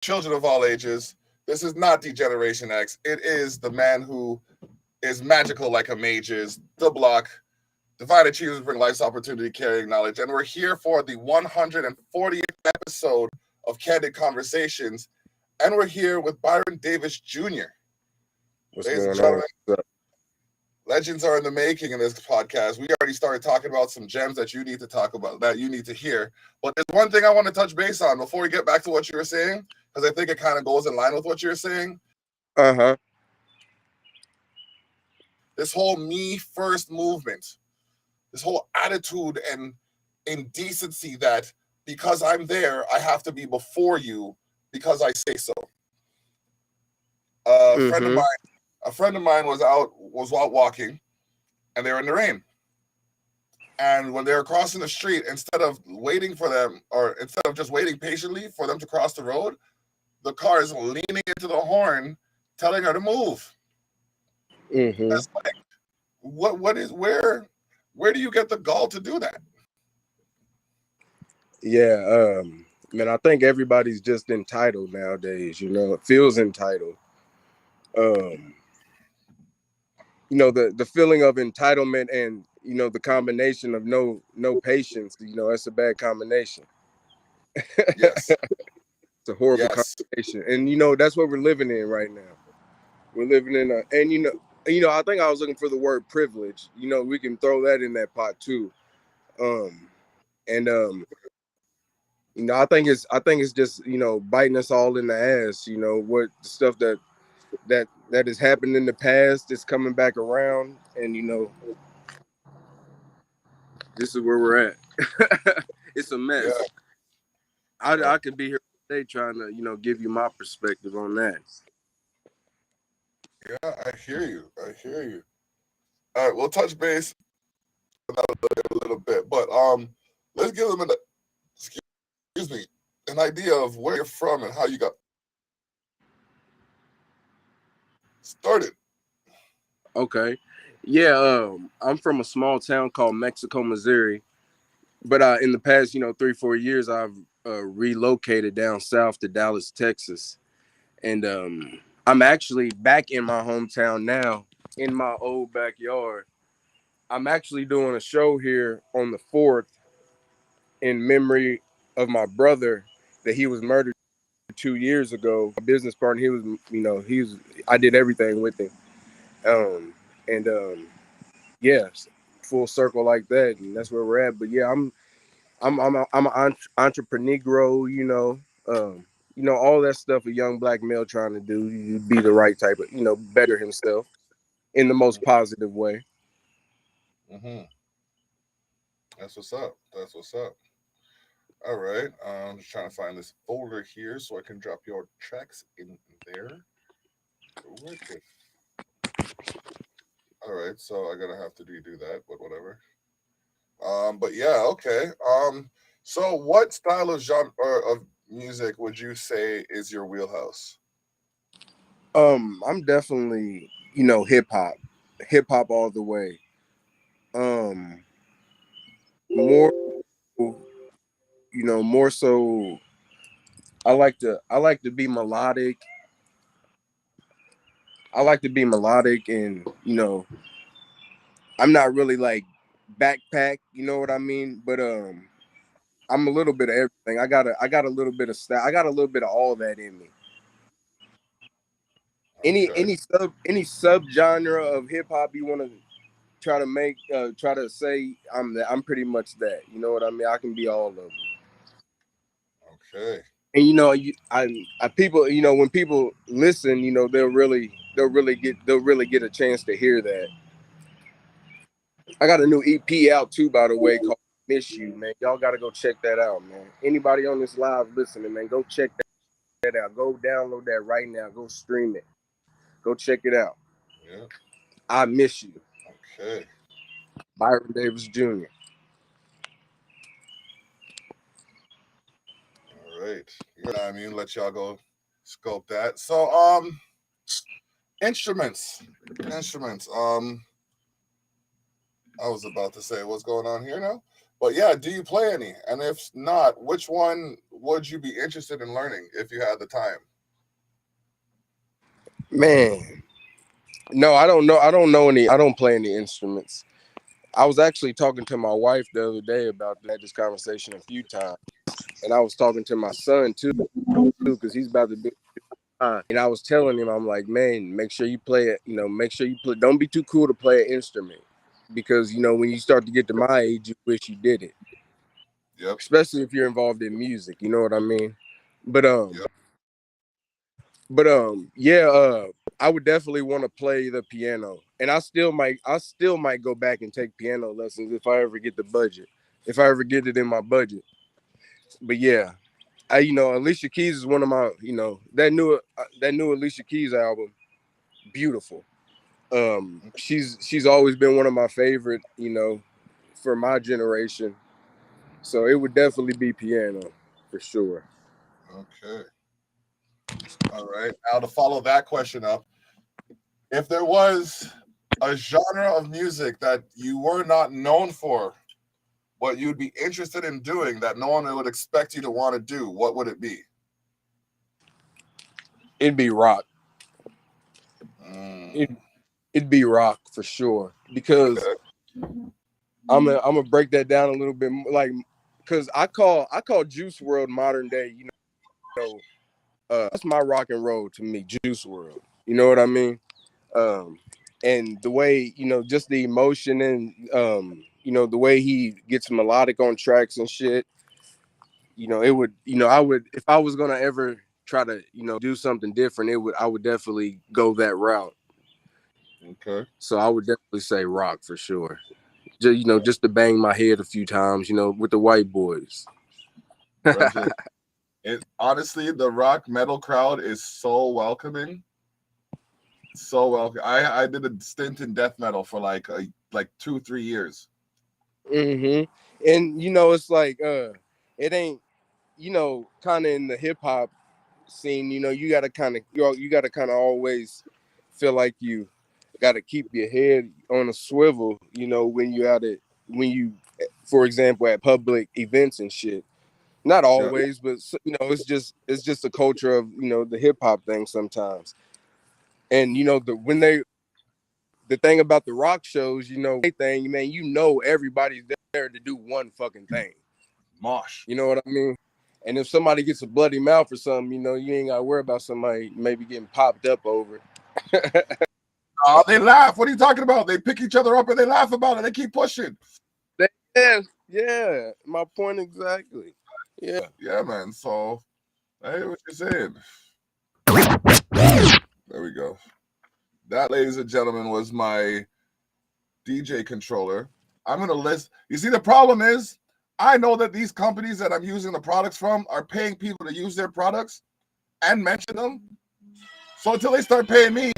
children of all ages. This is not the Generation X. It is the man who is magical like a mage is, the block. Divine achievements bring life's opportunity, carrying knowledge. And we're here for the 140th episode of Candid Conversations. And we're here with Byron Davis Jr. What's Ladies and going on? gentlemen, legends are in the making in this podcast. We already started talking about some gems that you need to talk about, that you need to hear. But there's one thing I want to touch base on before we get back to what you were saying, because I think it kind of goes in line with what you're saying. Uh-huh. This whole me first movement, this whole attitude and indecency that because I'm there, I have to be before you because I say so. A friend of mine was out walking, and they were in the rain. And when they were crossing the street, instead of waiting for them, or instead of just waiting patiently for them to cross the road, the car is leaning into the horn, telling her to move. That's like, where do you get the gall to do that? Yeah, man, I think everybody's just entitled nowadays, it feels entitled. The feeling of entitlement and, the combination of no patience, that's a bad combination. Yes. It's a horrible combination. And, that's what we're living in right now. We're living in I think I was looking for the word privilege. We can throw that in that pot too. I think it's just, biting us all in the ass, what stuff that has happened in the past is coming back around, and this is where we're at. It's a mess. Yeah. I could be here today trying to, give you my perspective on that. Yeah, I hear you. All right, we'll touch base on that a little bit, but let's give them an idea of where you're from and how you got started. Okay. Yeah, I'm from a small town called Mexico, Missouri. But in the past, 3-4 years, I've relocated down south to Dallas, Texas. And I'm actually back in my hometown now, in my old backyard. I'm actually doing a show here on the 4th in memory of my brother that he was murdered 2 years ago. My business partner, I did everything with him. And yeah, full circle like that, and that's where we're at. But yeah, I'm an entrepreneur, all that stuff a young black male trying to do, you be the right type of, better himself in the most positive way. Mm-hmm. That's what's up. All right. I'm just trying to find this folder here so I can drop your tracks in there. Wicked. All right, so I'm gonna have to redo that, but whatever. But yeah, okay. So what style of genre or of music would you say is your wheelhouse? I'm definitely, hip hop all the way. More, more so. I like to be melodic. I like to be melodic, and I'm not really like backpack. You know what I mean? But I'm a little bit of everything. I got a little bit of style. I got a little bit of all that in me. Any Okay. any sub genre of hip hop you want to try to say I'm pretty much that. You know what I mean? I can be all of them. Okay. And I people, when people listen, they'll really get a chance to hear that. I got a new EP out too, by the way, called "Miss You," man. Y'all got to go check that out, man. Anybody on this live listening, man, go check that out. Go download that right now. Go stream it. Go check it out. Yeah. I miss you, Okay. Byron Davis Jr. All right. You know what I mean? Let y'all go scope that. So instruments. Instruments. I was about to say what's going on here now. But yeah, do you play any? And if not, which one would you be interested in learning if you had the time? Man, no, I don't know. I don't know any. I don't play any instruments. I was actually talking to my wife the other day about this conversation a few times, and I was talking to my son too because he's about to be. And I was telling him, I'm like, man, make sure you play it. You know, make sure you play. Don't be too cool to play an instrument because you know when you start to get to my age, you wish you did it. Yep. Especially if you're involved in music. You know what I mean? But Yep. yeah, I would definitely want to play the piano, and I still might go back and take piano lessons if I ever get the budget, if I ever get it in my budget. But yeah, Alicia Keys is one of my, that new Alicia Keys album, beautiful. She's always been one of my favorite, for my generation. So it would definitely be piano for sure. Okay. All right. Now to follow that question up, if there was a genre of music that you were not known for, what you'd be interested in doing that no one would expect you to want to do, what would it be? It'd be rock. Mm. It'd be rock for sure because I'm gonna break that down a little bit, like, because I call Juice World modern day. That's my rock and roll to me, Juice World. You know what I mean? Um, and the way just the emotion and the way he gets melodic on tracks and shit. It would I would if I was gonna ever try to do something different, I would definitely go that route. Okay. So I would definitely say rock for sure. Just to bang my head a few times, with the white boys. Brethren, honestly, the rock metal crowd is so welcoming. So welcome. I did a stint in death metal for like 2-3 years. And it's like it ain't kind of in the hip hop scene. You gotta kind of you gotta kind of always feel like you gotta keep your head on a swivel. When you out at when you, for example, at public events and shit. Not Yeah. always, but it's just a culture of the hip hop thing sometimes. And the thing about the rock shows, thing, man, everybody's there to do one fucking thing. Mosh. You know what I mean? And if somebody gets a bloody mouth or something, you ain't gotta worry about somebody maybe getting popped up over. They laugh. What are you talking about? They pick each other up and they laugh about it. They keep pushing. Yeah, my point exactly. Yeah. Yeah, man. So I hear what you're saying. There we go. That, ladies and gentlemen, was my DJ controller. I'm gonna list. You see, the problem is, I know that these companies that I'm using the products from are paying people to use their products and mention them. So until they start paying me,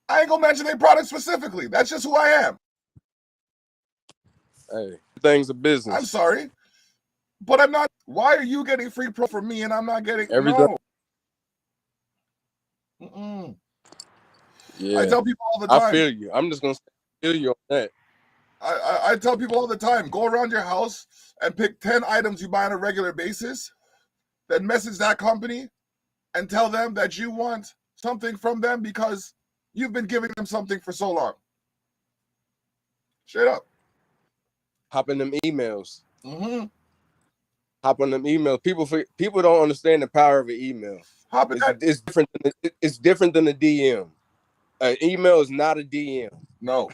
I ain't gonna mention their product specifically. That's just who I am. Hey, things a business. I'm sorry, but I'm not. Why are you getting free pro from me and I'm not getting? Everything. No. Mm-mm. Yeah. I tell people all the time. I feel you. I'm just gonna feel you on that. I tell people all the time, go around your house and pick 10 items you buy on a regular basis, then message that company and tell them that you want something from them because you've been giving them something for so long. Straight up. Hop in them emails. Mm-hmm. Hop on them emails. People don't understand the power of an email. It's different. It's different than a DM. An email is not a DM. No.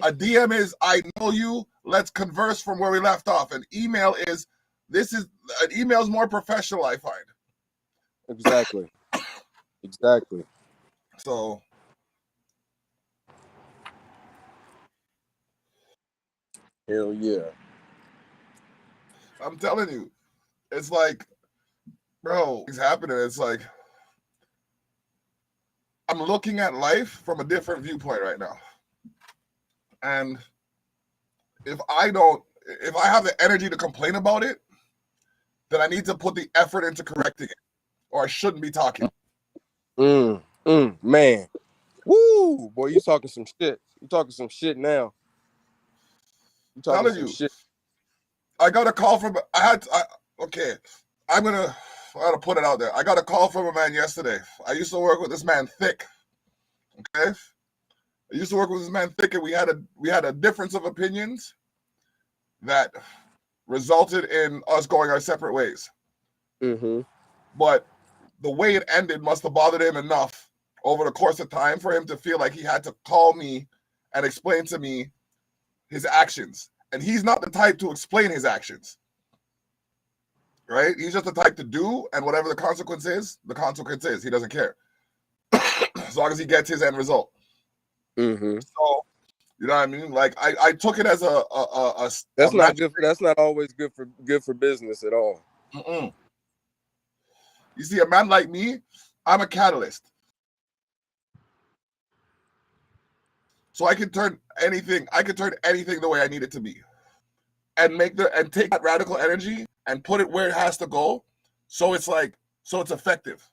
A DM is, I know you, let's converse from where we left off. An email is, an email is more professional, I find. Exactly. Exactly. So hell yeah. I'm telling you, it's like, bro, things happening. It's like I'm looking at life from a different viewpoint right now. And if I have the energy to complain about it, then I need to put the effort into correcting it, or I shouldn't be talking. Man. Woo! Boy, you talking some shit. You talking some shit now. You talking Telling some you. shit. I got a call from okay. I gotta put it out there. I got a call from a man yesterday. I used to work with this man Thick. Okay. I used to work with this man Thick, and we had a difference of opinions that resulted in us going our separate ways. Mm-hmm. But the way it ended must have bothered him enough over the course of time for him to feel like he had to call me and explain to me his actions. And he's not the type to explain his actions. Right? He's just the type to do, and whatever the consequence is, the consequence is. He doesn't care. As long as he gets his end result. Mm-hmm. So, you know what I mean? Like I took it as a That's not good. That's not always good for business at all. Mm-mm. You see, a man like me, I'm a catalyst. So I can turn anything the way I need it to be. And take that radical energy and put it where it has to go. So it's effective.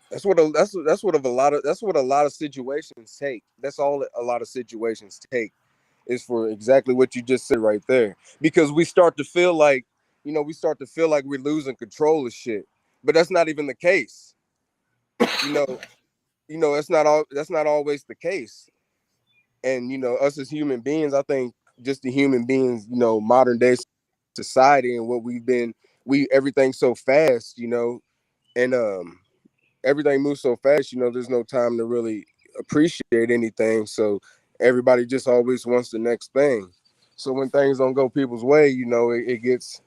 That's what a lot of situations take. That's all a lot of situations take, is for exactly what you just said right there. Because we start to feel like, we're losing control of shit. But that's not even the case. That's not always the case. And us as human beings, I think just the human beings, modern day society and what everything's so fast, and everything moves so fast, there's no time to really appreciate anything. So everybody just always wants the next thing. So when things don't go people's way, it gets,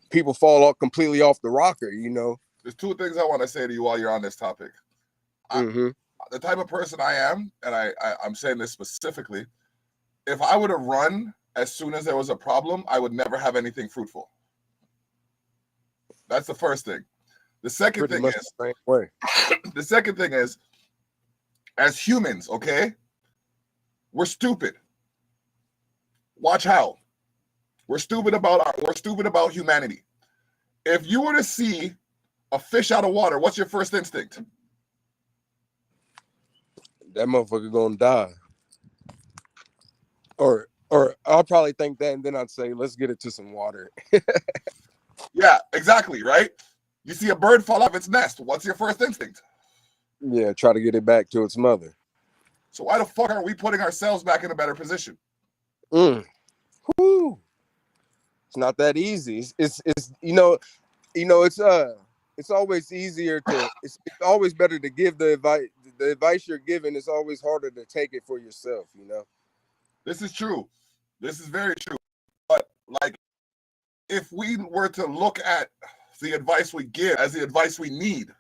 people fall off completely off the rocker, There's two things I want to say to you while you're on this topic. Mm-hmm. The type of person I am, and I'm saying this specifically, if I would have run as soon as there was a problem, I would never have anything fruitful. That's the first thing. The second thing is, as humans, okay, we're stupid. Watch how. We're stupid about humanity. If you were to see a fish out of water, what's your first instinct? That motherfucker gonna die. Or I'll probably think that, and then I'd say, let's get it to some water. Yeah, exactly, right? You see a bird fall off its nest. What's your first instinct? Yeah, try to get it back to its mother. So why the fuck aren't we putting ourselves back in a better position? Whew. It's not that easy. It's it's always easier to. It's always better to give the advice. The advice you're giving is always harder to take it for yourself. This is true. This is very true. But like, if we were to look at the advice we give as the advice we need.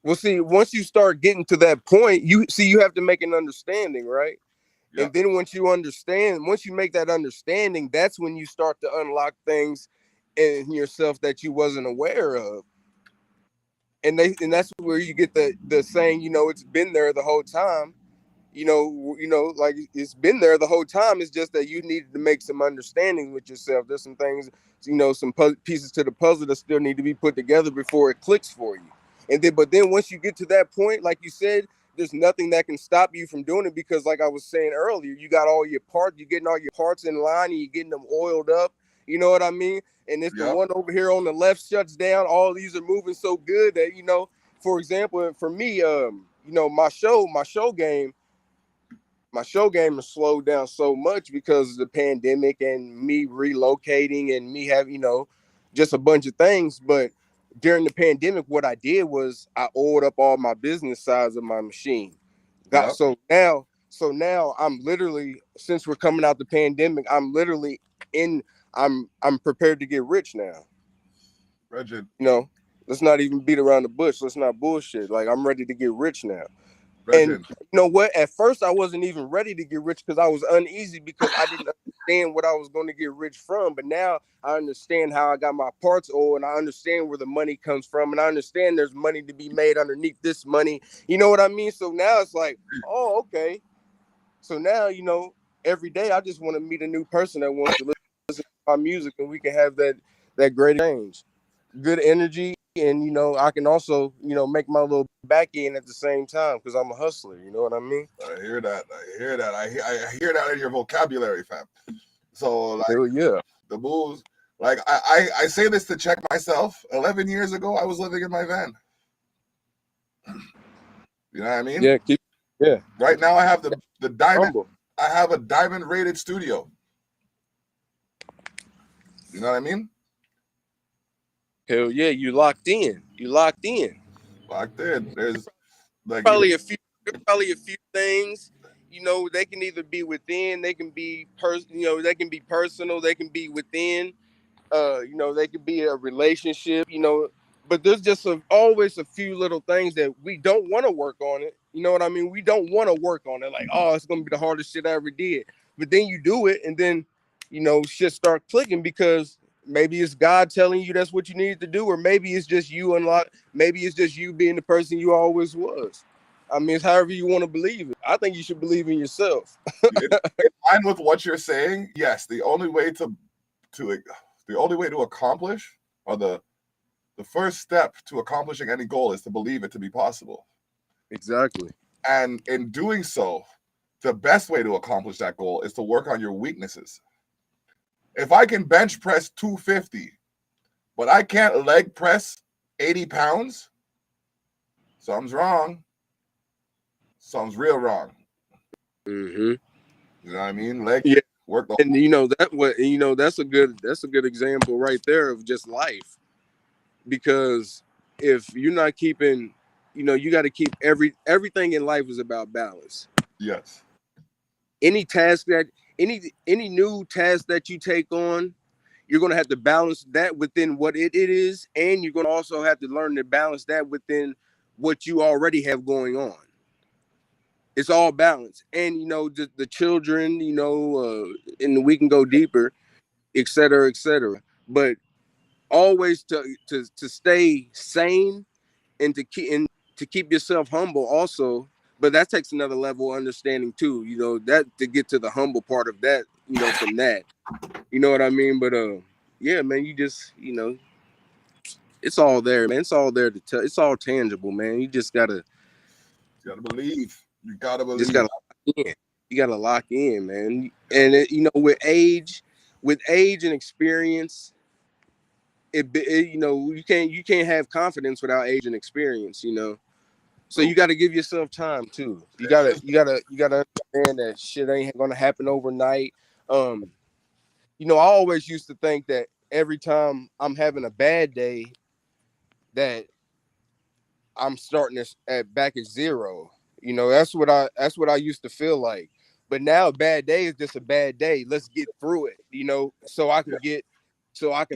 Well, see, once you start getting to that point, you have to make an understanding, right? Yep. And then once you make that understanding, that's when you start to unlock things in yourself that you wasn't aware of. And that's where you get the saying, it's been there the whole time. Like it's been there the whole time. It's just that you needed to make some understanding with yourself. There's some things, some pieces to the puzzle that still need to be put together before it clicks for you. But then once you get to that point, like you said, there's nothing that can stop you from doing it, because like I was saying earlier, you got all your parts, you're getting all your parts in line, and you're getting them oiled up. You know what I mean? And if the one over here on the left shuts down, all these are moving so good that, for example, for me, my show game has slowed down so much because of the pandemic and me relocating and me having, just a bunch of things. But during the pandemic, what I did was I oiled up all my business sides of my machine. So now I'm literally, since we're coming out the pandemic, I'm prepared to get rich now. Reggie. Let's not even beat around the bush. Let's not bullshit. Like, I'm ready to get rich now. Reggie. And you know what? At first, I wasn't even ready to get rich because I was uneasy because I didn't understand what I was going to get rich from. But now I understand how I got my parts oiled, and I understand where the money comes from, and I understand there's money to be made underneath this money. You know what I mean? So now it's like, oh, okay. So now, every day I just want to meet a new person that wants to listen to my music, and we can have that great exchange. Good energy, and I can also make my little back end at the same time because I'm a hustler. You know what I mean? I hear that. I hear that in your vocabulary, fam. So like Hell yeah. the moves, like I say this to check myself. 11 years ago, I was living in my van. You know what I mean? Yeah. Yeah. Right now, I have the diamond. Humble. I have a diamond rated studio. You know what I mean? Hell yeah. You locked in. You locked in. Locked in. There's like Probably a few. There's probably a few things. They can either be within. They can be They can be personal. They can be within. They could be a relationship, but there's just always a few little things that we don't want to work on it. You know what I mean? We don't want to work on it. Like, oh, it's gonna be the hardest shit I ever did. But then you do it, and then shit start clicking because maybe it's God telling you that's what you need to do, or maybe it's just you maybe it's just you being the person you always was. I mean, it's however you want to believe it. I think you should believe in yourself. in line with what you're saying. Yes, the only way to accomplish, or the first step to accomplishing any goal, is to believe it to be possible. Exactly. And in doing so, the best way to accomplish that goal is to work on your weaknesses. If I can bench press 250, but I can't leg press 80 pounds, something's wrong. Something's real wrong. Mm-hmm. You know what I mean? Leg work. And that's a good example right there of just life. Because if you're not keeping, you got to keep everything in life is about balance. Yes. Any new task that you take on, you're going to have to balance that within what it is, and you're going to also have to learn to balance that within what you already have going on. It's all balance. And the children, and we can go deeper, et cetera, et cetera. But always to stay sane and to keep yourself humble also. But that takes another level of understanding too, that to get to the humble part of that, from that, you know what I mean? But yeah, man, you just, it's all there, man. It's all there to tell. It's all tangible, man. You just gotta Believe. You gotta believe. Just gotta lock in. You gotta lock in, man. And with age and experience, you can't have confidence without age and experience. So you got to give yourself time too. You gotta understand that shit ain't gonna happen overnight. I always used to think that every time I'm having a bad day, that I'm starting this back at zero. That's what I used to feel like. But now a bad day is just a bad day. Let's get through it, so I can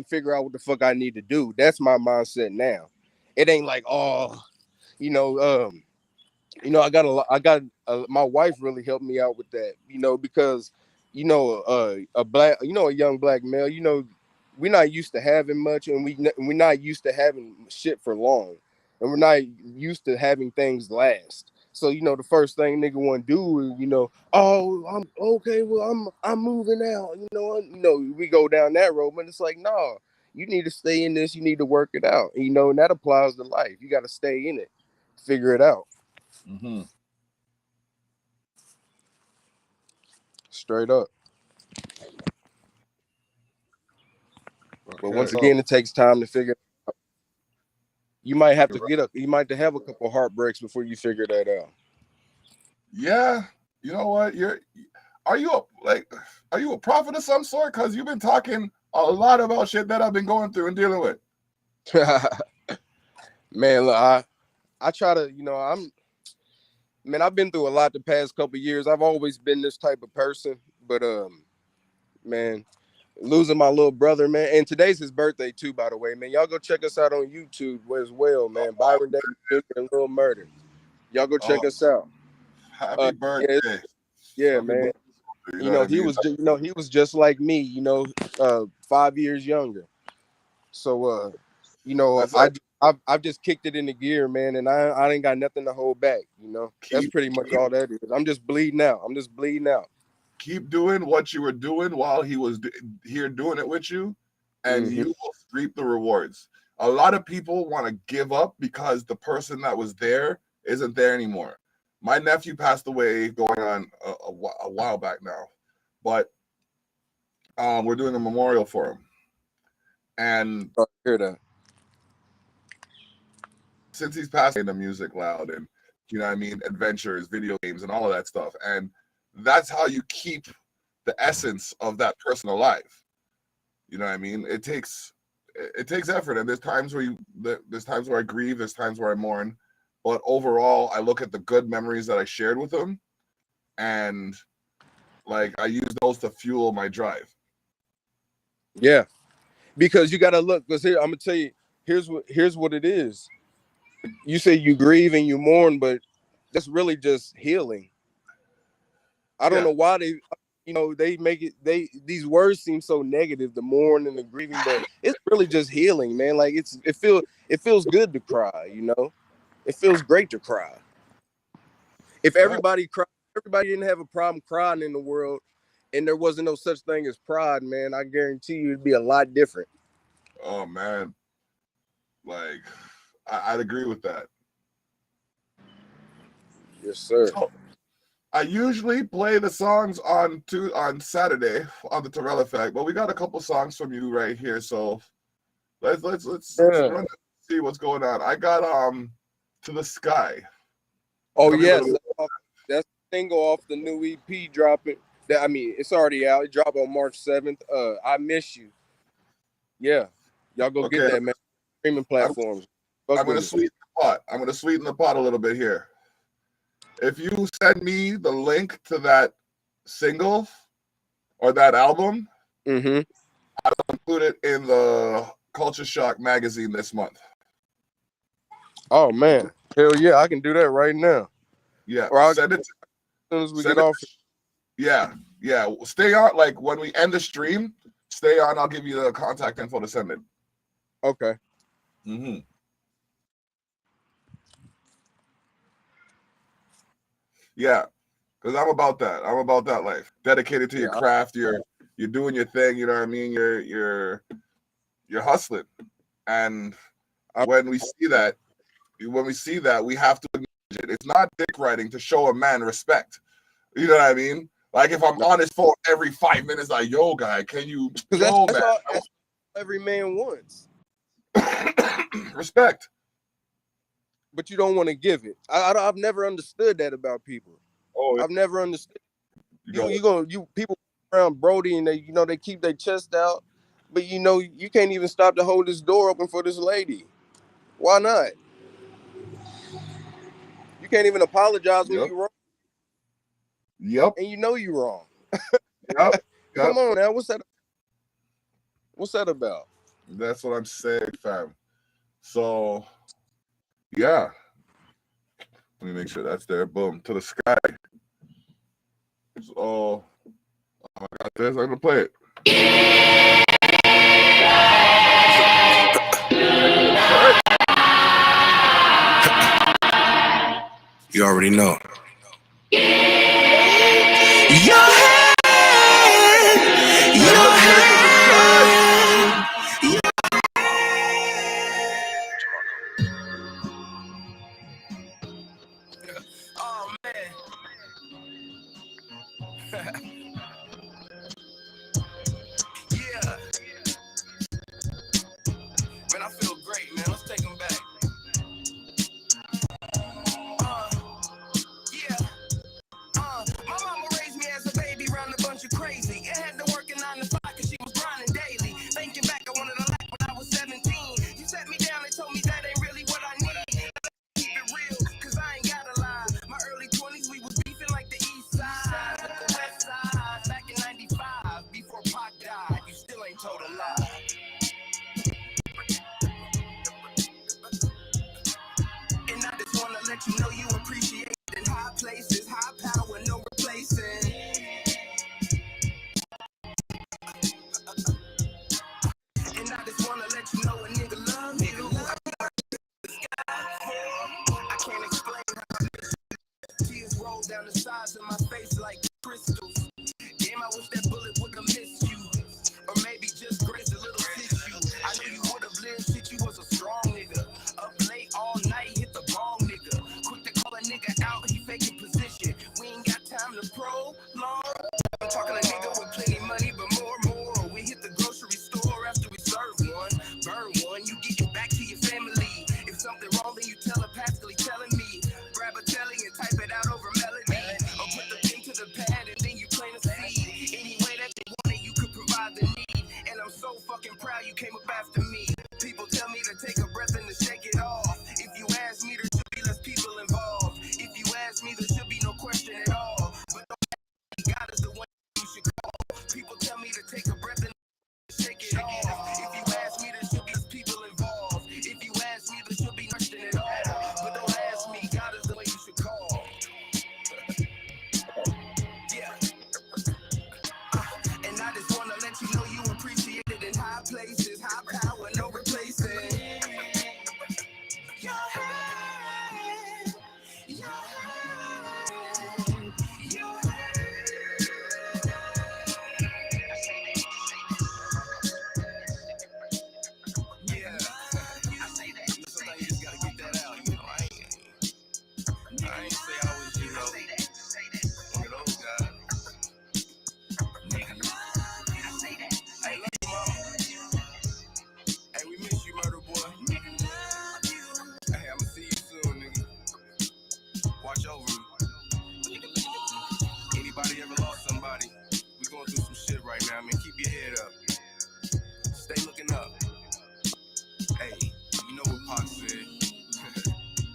figure out what the fuck I need to do. That's my mindset now. It ain't like, oh, my wife really helped me out with that, because a young black male, we're not used to having much, and we're not used to having shit for long, and we're not used to having things last. So the first thing nigga want to do is oh, I'm okay, well I'm moving out, we go down that road, but it's like, no, you need to stay in this, you need to work it out, and that applies to life. You got to stay in it, figure it out. Mm-hmm. Straight up. Okay. But once again, it takes time to figure it out. You might have to you might have a couple heartbreaks before you figure that out. Yeah. You know what? Are you a prophet of some sort? Because you've been talking a lot about shit that I've been going through and dealing with. Man, look, I try to, I've been through a lot the past couple of years. I've always been this type of person, but man, losing my little brother, man, and today's his birthday too, by the way, man. Y'all go check us out on YouTube as well, man. Byron Davis Jr. and Lil Murder. Y'all go check us out. Happy birthday. Yeah, Happy man. birthday. He was just like me, 5 years younger. So I've just kicked it into gear, man, and I ain't got nothing to hold back. That's pretty much all that is. I'm just bleeding out. Keep doing what you were doing while he was here doing it with you, and you will reap the rewards. a lot of people want to give up because the person that was there isn't there anymore. My nephew passed away going on a while back now, but we're doing a memorial for him. And I hear that. Since he's passing, the music loud and, you know what I mean, adventures, video games, and all of that stuff. And that's how you keep the essence of that person alive. You know what I mean? It takes effort, and there's times where I grieve, there's times where I mourn, but overall, I look at the good memories that I shared with him, and like I use those to fuel my drive. Yeah, because you got to look. Because here, I'm gonna tell you. Here's what it is. You say you grieve and you mourn, but that's really just healing. I don't know why they make it. These words seem so negative, the mourn and the grieving, but it's really just healing, man. Like it feels good to cry. It feels great to cry. If everybody didn't have a problem crying in the world, and there wasn't no such thing as pride, man, I guarantee you it'd be a lot different. Oh man, like I'd agree with that. Yes, sir. So, I usually play the songs on Saturday on the Terrell Effect, but we got a couple songs from you right here, so let's run see what's going on. I got To the Sky. Oh yes, that's the single off the new EP dropping. It's already out. It dropped on March 7th. I Miss You. Yeah, y'all go get that, man. Streaming platforms. I'm gonna sweeten the pot. I'm gonna sweeten the pot a little bit here. If you send me the link to that single or that album, I'll include it in the Culture Shock magazine this month. Oh man, hell yeah, I can do that right now. Yeah, or I'll send it as soon as we get off. Yeah. Stay on. Like when we end the stream, stay on. I'll give you the contact info to send it. Okay. Yeah, because I'm about that. I'm about that life. Dedicated to your craft. You're doing your thing. You know what I mean? You're hustling. And when we see that, we have to acknowledge it. It's not dick riding to show a man respect. You know what I mean? Like if I'm on his phone every 5 minutes, like, yo, guy, can you? That's all every man wants. Respect. But you don't want to give it. I've never understood that about people. Oh, I've never understood. People around Brody and they keep their chest out, but you can't even stop to hold this door open for this lady. Why not? You can't even apologize when you're wrong. Yep. And you're wrong. Yep. Come on now. What's that about? That's what I'm saying, fam. So, yeah. Let me make sure that's there. Boom. To the Sky. So, oh my God, this. I'm going to play it. You already know. Oh man. Yeah. Man, I feel great, man. Let's take them back. My mama raised me as a baby around a bunch of crazy. It had to work 9 to 5 because she was grinding daily. Thinking back, I wanted a life when I was 17. You set me down and told me that ain't really what I need. Keep it real, because I ain't gotta lie. My early 20s, we was beefing like the east side. The west side, back in 95, before Pac died. You still ain't told a lie. And I just want to let you know you appreciate it in high places, high power, no replacing. And I just want to let you know a nigga love me. I can't explain how I miss you. Tears roll down the sides of my face like crystals. Damn, I wish that bullet would have missed you. Or maybe just grazed a little tissue. I knew you would have lived, shit, you was a why you came up after me. People tell me to take a breath and to shake it off. If you ask me, there should be less people involved. If you ask me, there should be no question at all. But God is the one you should call. People tell me to take a breath and shake it off. If you ask me, there should be less people involved. If you ask me, there should be no question at all. But don't ask me, God is the one you should call. Yeah. And I just wanna let you know you appreciate it in high places, high power, no replacing. Your hand, your hand, your yeah. Sometimes you just gotta get that out, you know. I ain't say I was, you know, one of those guys. Nigga, hey, love you, mama. Hey, we miss you, murder boy. Hey, I'ma see you soon, nigga. Watch over me. Anybody ever lost somebody? We going through some shit right now, man. Keep your head up. Stay looking up. Hey, you know what Pac said.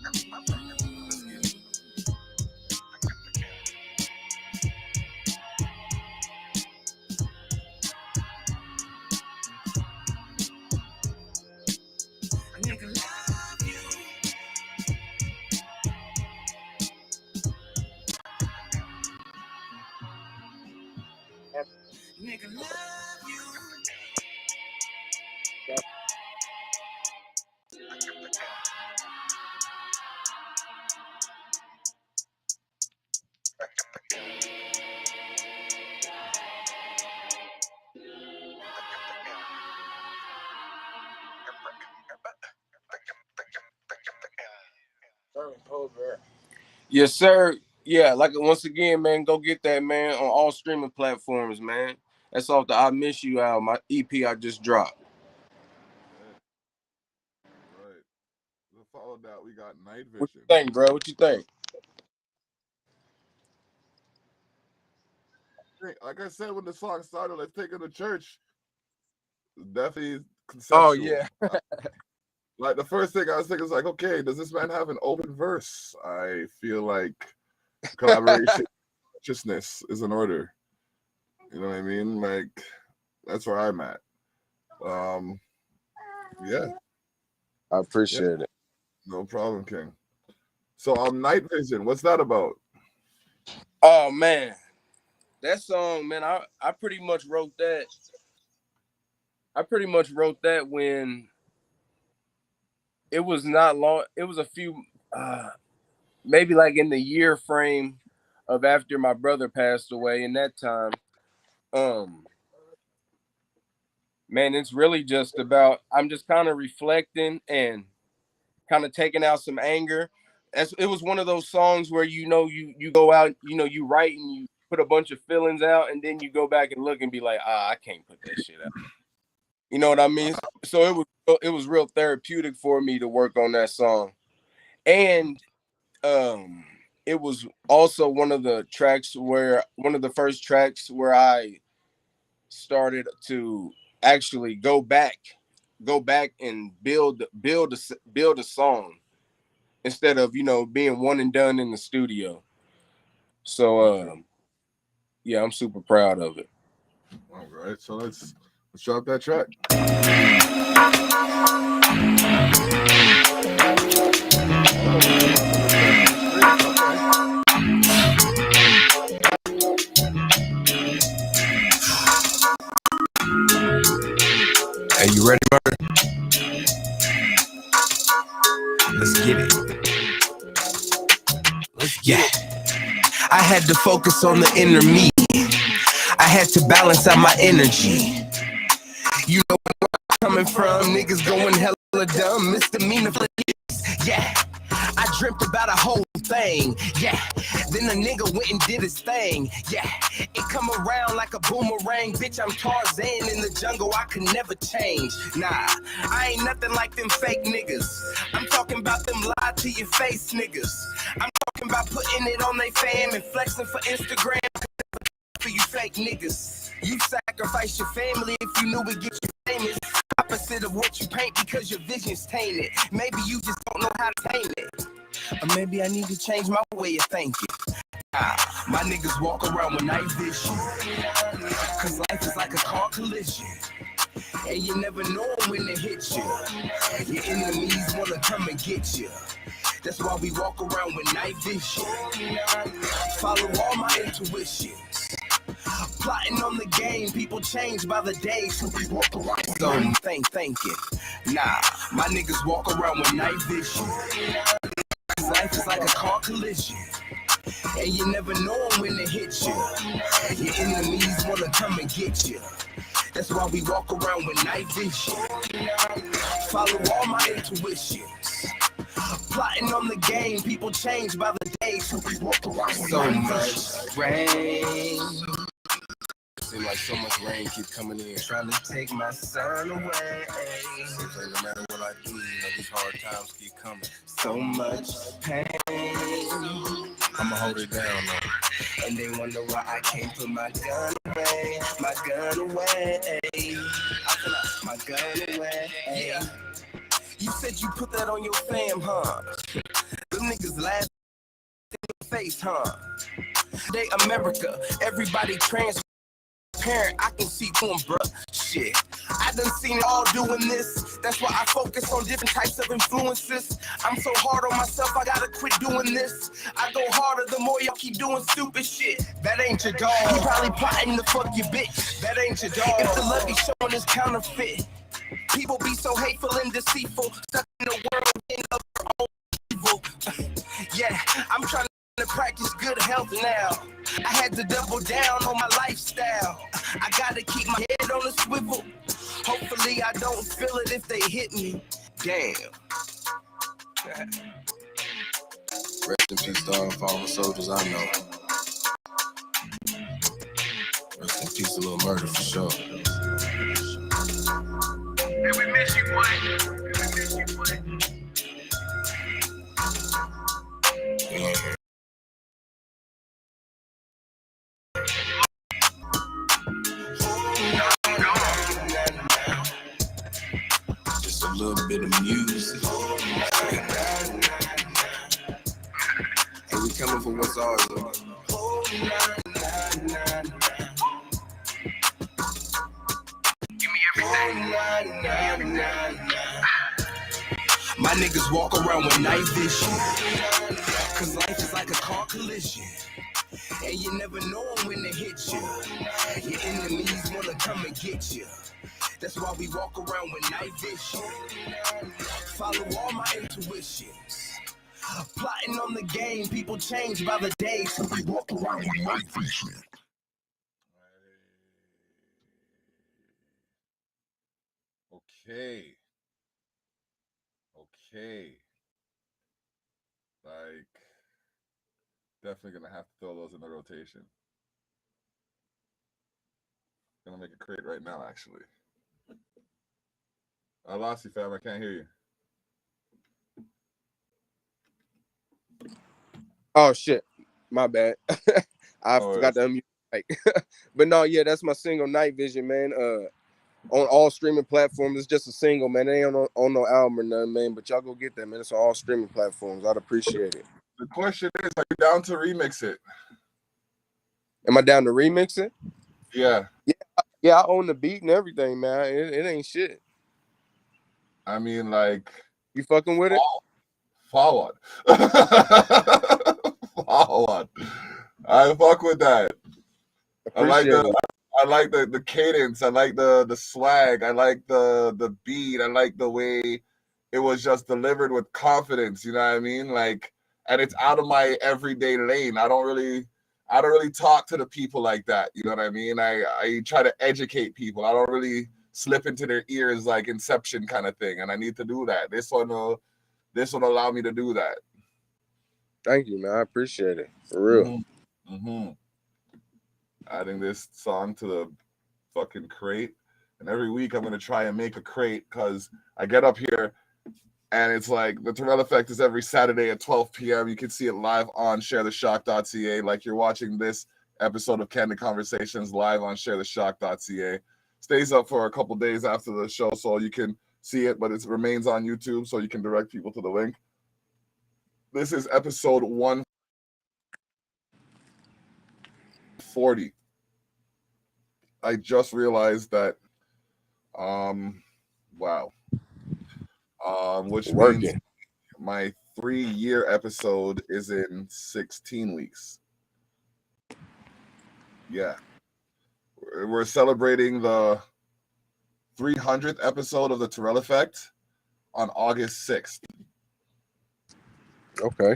Let's get it. Nigga love you. Nigga love you. Yes, sir. Yeah, like once again, man, go get that, man, on all streaming platforms, man. That's off the I Miss You album, my EP I just dropped. Right. So follow that, we got Night What you Vision. think, bro? What you think? Like I said when the song started, let's take it to church. Definitely conceptual. Oh yeah. Like the first thing I was thinking is like, okay, does this man have an open verse? I feel like collaboration consciousness is in order. You know what I mean? Like that's where I'm at. Yeah. I appreciate it. No problem, King. So Night Vision, what's that about? Oh man. That song, man, I pretty much wrote that. I pretty much wrote that when it was not long. It was a few, maybe like in the year frame of after my brother passed away. In that time, man, it's really just about. I'm just kind of reflecting and kind of taking out some anger. It was one of those songs where you go out, you write and you put a bunch of feelings out, and then you go back and look and be like, I can't put that shit out. You know what I mean? So it was real therapeutic for me to work on that song. And it was also one of the first tracks where I started to actually go back and build a song instead of being one and done in the studio. So yeah, I'm super proud of it. All right, so let's drop that track. Hey, you ready, Murder? Let's get it. Yeah. I had to focus on the inner me. I had to balance out my energy. You know where I'm coming from. Niggas going hella dumb. Misdemeanor. Yeah. I dreamt about a whole thing. Yeah. Then a nigga went and did his thing. Yeah. It come around like a boomerang. Bitch, I'm Tarzan in the jungle. I could never change. Nah, I ain't nothing like them fake niggas. I'm talking about them lie to your face niggas. I'm talking about putting it on they fam and flexing for Instagram. For you fake niggas. You sacrifice your family if you knew we'd get you famous. I what you paint because your vision's tainted. Maybe you just don't know how to tame it. Or maybe I need to change my way of thinking. My niggas walk around with night vision. Cause life is like a car collision. And you never know when they hit you. Your enemies wanna come and get you. That's why we walk around with night vision. Follow all my intuitions. Plotting on the game, people change by the day. So we walk around thinking. Nah, my niggas walk around with night vision. Cause life is like a car collision. And you never know when they hit you. Your enemies wanna come and get you. That's why we walk around with night vision. Follow all my intuitions. Plotting on the game, people change by the day. So we walk around with so much rain. Seems like so much rain keep coming in. Trying to take my sun away. Seems like no matter what I do, these hard times keep coming. So much pain. I'ma hold it down though. And they wonder why I can't put my gun away. My gun away. My gun away. Yeah. You said you put that on your fam, huh? Them niggas laugh in your face, huh? They America, everybody transparent. I can see them, bruh. Shit, I done seen it all doing this. That's why I focus on different types of influences. I'm so hard on myself, I gotta quit doing this. I go harder the more y'all keep doing stupid shit. That ain't your dog. You probably plotting to fuck your bitch. That ain't your dog. If the love you showing is counterfeit. People be so hateful and deceitful, stuck in the world of their own evil. Yeah, I'm trying to practice good health now. I had to double down on my lifestyle. I gotta keep my head on a swivel. Hopefully I don't feel it if they hit me. Damn. Rest in peace to all fallen soldiers I know. Rest in peace, a little murder for sure. And we miss you, boy. We miss you, boy. Yeah. Just a little bit of music. And we coming for what's ours, though. My niggas walk around with night vision. Cause life is like a car collision. And you never know when they hit you. Your enemies wanna come and get you. That's why we walk around with night vision. Follow all my intuitions. Plotting on the game, people change by the day. So we walk around with night vision. Okay. Like, definitely gonna have to throw those in the rotation. Gonna make a crate right now, actually. I lost you, fam. I can't hear you. Oh shit, my bad. I forgot to unmute. But no, yeah, that's my single, Night Vision, man. On all streaming platforms, it's just a single, man. It ain't on no album or nothing, man. But y'all go get that, man. It's on all streaming platforms. I'd appreciate it. The question is, are you down to remix it? Am I down to remix it? Yeah. Yeah, I own the beat and everything, man. It ain't shit. I mean, like, you fucking with it? Forward. Forward. I fuck with that. I like the cadence. I like the swag. I like the beat. I like the way it was just delivered with confidence. You know what I mean? Like, and it's out of my everyday lane. I don't really talk to the people like that. You know what I mean? I try to educate people. I don't really slip into their ears like Inception kind of thing. And I need to do that. This one will allow me to do that. Thank you, man. I appreciate it. For real. Mm-hmm. Mm-hmm. Adding this song to the fucking crate. And every week I'm going to try and make a crate because I get up here and it's like the Terrell Effect is every Saturday at 12 p.m. You can see it live on sharetheshock.ca. Like you're watching this episode of Candid Conversations live on sharetheshock.ca. Stays up for a couple days after the show so you can see it, but it remains on YouTube, so you can direct people to the link. This is episode 140. I just realized that, wow, which means Working. my 3-year episode is in 16 weeks. Yeah. We're celebrating the 300th episode of the Terrell Effect on August 6th. Okay.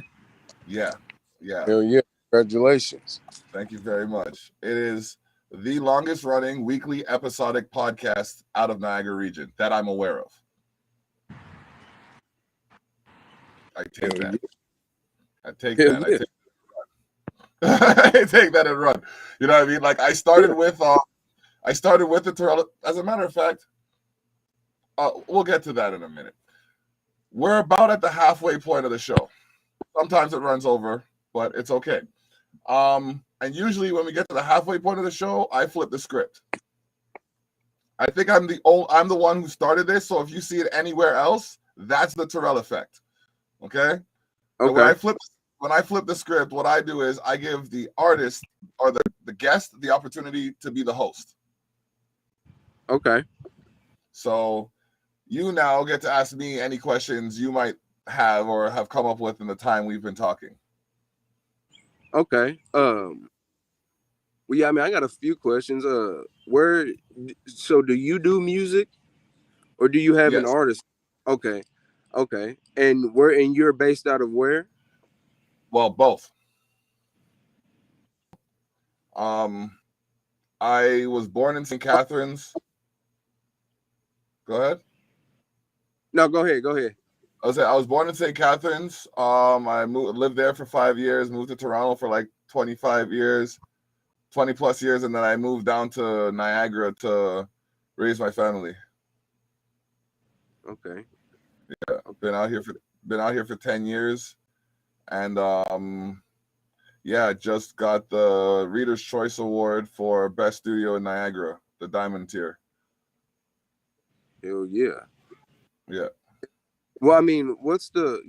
Yeah. Yeah. Hell yeah. Congratulations. Thank you very much. It is the longest running weekly episodic podcast out of Niagara region that I'm aware of. I take Hell that. yeah. I take Hell that. yeah. I take that and run. You know what I mean? Like I started with the Terrell. As a matter of fact, we'll get to that in a minute. We're about at the halfway point of the show. Sometimes it runs over, but it's okay. And usually when we get to the halfway point of the show, I flip the script. I think I'm the one who started this. So if you see it anywhere else, that's the Terrell Effect. Okay. And when I flip the script, what I do is I give the artist or the guest the opportunity to be the host. Okay. So you now get to ask me any questions you might have or have come up with in the time we've been talking. Okay. Well, yeah, I mean, I got a few questions. So do you do music or do you have an Yes. artist? Okay. Okay. And you're based out of where? Well, both. I was born in St. Catharines. Go ahead. No, go ahead. Go ahead. I was born in St. Catharines. I lived there for 5 years, moved to Toronto for like 25 years, 20 plus years, and then I moved down to Niagara to raise my family. Okay. Yeah, I've been out here for 10 years, and yeah, just got the Reader's Choice Award for Best Studio in Niagara, the Diamond tier. Hell yeah. Yeah. Well, I mean, what's the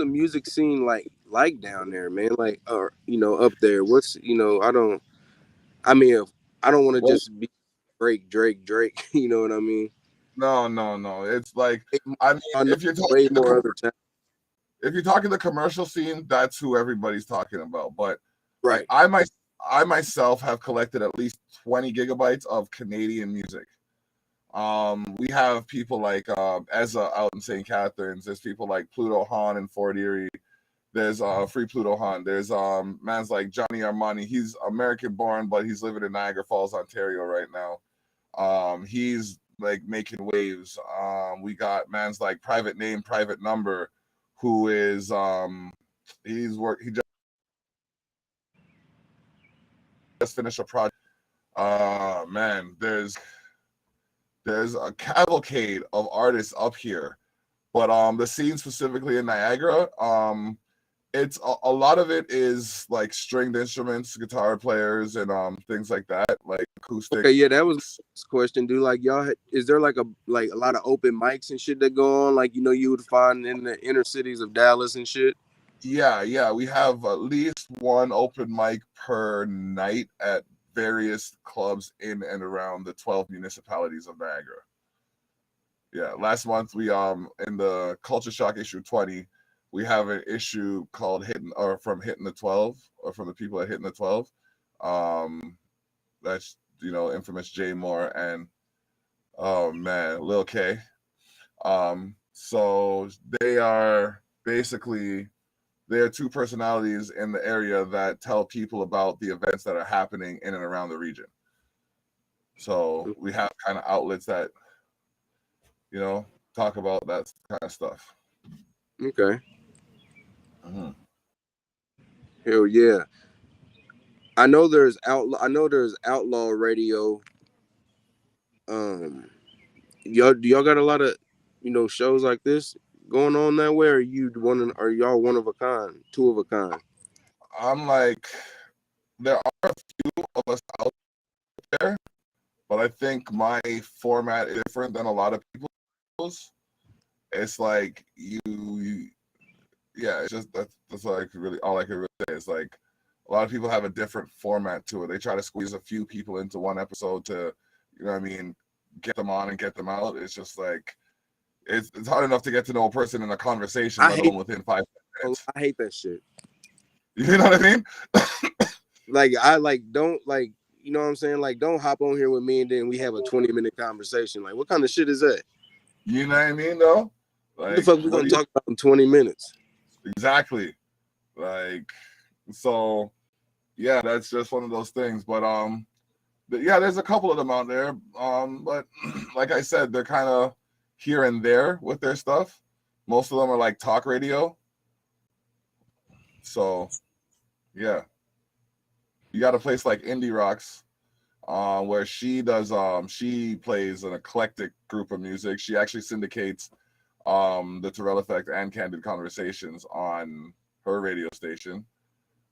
music scene like down there, man? Like, or up there. I don't want to Well, just be Drake. You know what I mean? no. It's like, I mean, I know if you're way talking more other time. if you're talking the commercial scene, that's who everybody's talking about. But Right. like, I myself have collected at least 20 gigabytes of Canadian music. We have people like Ezza out in St. Catharines. There's people like Pluto Han in Fort Erie. There's Free Pluto Han. There's man's like Johnny Armani. He's American born, but he's living in Niagara Falls, Ontario right now. He's like making waves. We got man's like Private Name, Private Number, who is he just finished a project. Man, there's a cavalcade of artists up here, but the scene specifically in Niagara, it's a lot of it is like stringed instruments, guitar players, and things like that, like acoustic. Okay, yeah, that was my next question. Is there like a lot of open mics and shit that go on, like you would find in the inner cities of Dallas and shit? Yeah, we have at least one open mic per night at various clubs in and around the 12 municipalities of Niagara. Yeah, last month we in the Culture Shock issue 20, we have an issue called from Hitting the 12, or from the people at Hitting the 12. That's infamous Jay Moore and oh man, Lil K. So they are two personalities in the area that tell people about the events that are happening in and around the region. So we have kind of outlets that talk about that kind of stuff. Okay. Mm-hmm. Hell yeah. I know there's outlaw radio. Do y'all got a lot of shows like this going on that way? Or are y'all one of a kind, two of a kind? I'm like, there are a few of us out there, but I think my format is different than a lot of people's. it's like yeah, it's just that's all I could really say. It's like a lot of people have a different format to it. They try to squeeze a few people into one episode to, you know what I mean, get them on and get them out. It's just like it's hard enough to get to know a person in a conversation, let alone within 5 minutes. I hate that shit. You know what I mean? Like I don't you know what I'm saying? Like, don't hop on here with me and then we have a 20-minute conversation. Like, what kind of shit is that? You know what I mean, though? Like, what the fuck we gonna talk about in 20 minutes? Exactly. Like, so yeah, that's just one of those things. But yeah, there's a couple of them out there. But like I said, they're kind of here and there with their stuff. Most of them are like talk radio. So yeah. You got a place like Indie Rocks, where she does she plays an eclectic group of music. She actually syndicates the Terrell Effect and Candid Conversations on her radio station.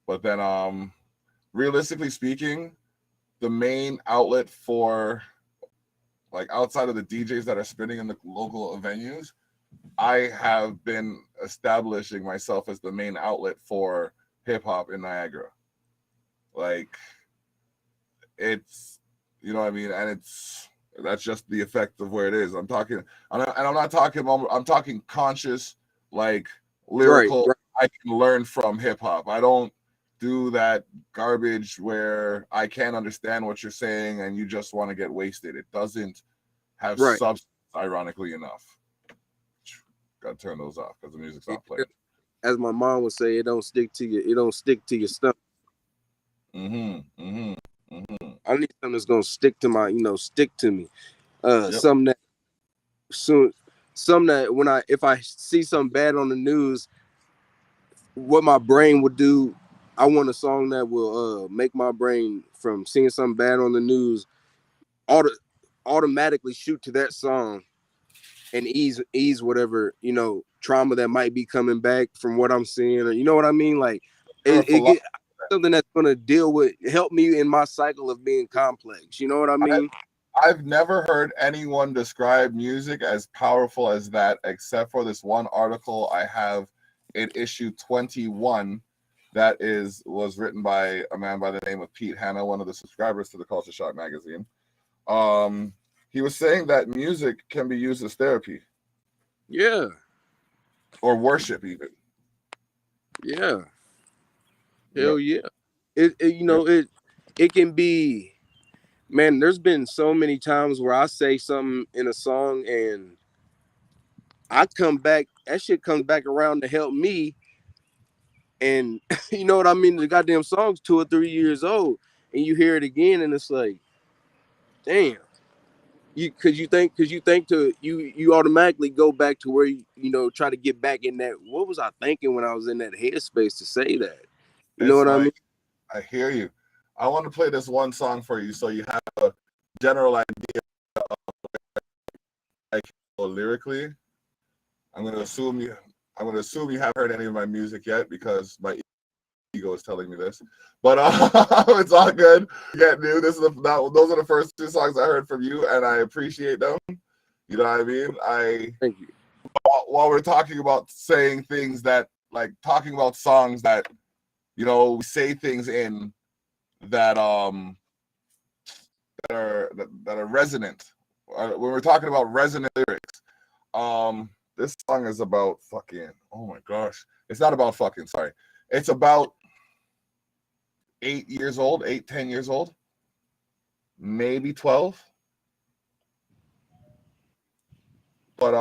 But then realistically speaking, the main outlet for, like, outside of the DJs that are spinning in the local venues, I have been establishing myself as the main outlet for hip hop in Niagara. Like, it's, you know what I mean, and that's just the effect of where it is. I'm talking conscious, like, lyrical. Right. I can learn from hip hop. I don't do that garbage where I can't understand what you're saying and you just want to get wasted. It doesn't have substance, ironically enough. Gotta turn those off because the music's not playing. As my mom would say, it don't stick to your stomach. I need something that's gonna stick to my, stick to me. Something that when if I see something bad on the news, what my brain would do, I want a song that will make my brain, from seeing something bad on the news, automatically shoot to that song and ease whatever, trauma that might be coming back from what I'm seeing, or, you know what I mean? Like, it get something that's going to help me in my cycle of being complex. You know what I mean? I've never heard anyone describe music as powerful as that, except for this one article I have in issue 21 that was written by a man by the name of Pete Hanna, one of the subscribers to the Culture Shock magazine. He was saying that music can be used as therapy. Yeah. Or worship, even. Yeah. Hell yeah. It can be, man, there's been so many times where I say something in a song and I come back, that shit comes back around to help me. And you know what I mean? The goddamn song's 2 or 3 years old and you hear it again and it's like, damn. You automatically go back to where you try to get back in that. What was I thinking when I was in that headspace to say that? You know what I mean? I hear you. I want to play this one song for you so you have a general idea of, like, lyrically. I'm gonna assume you haven't heard any of my music yet because my ego is telling me this, but it's all good. Yeah, dude, those are the first 2 songs I heard from you, and I appreciate them. You know what I mean? Thank you. While we're talking about saying things that, like, talking about songs that, we say things in that are resonant. When we're talking about resonant lyrics, this song is about fucking. Oh my gosh, it's not about fucking. Sorry, it's about 10 years old, maybe 12. But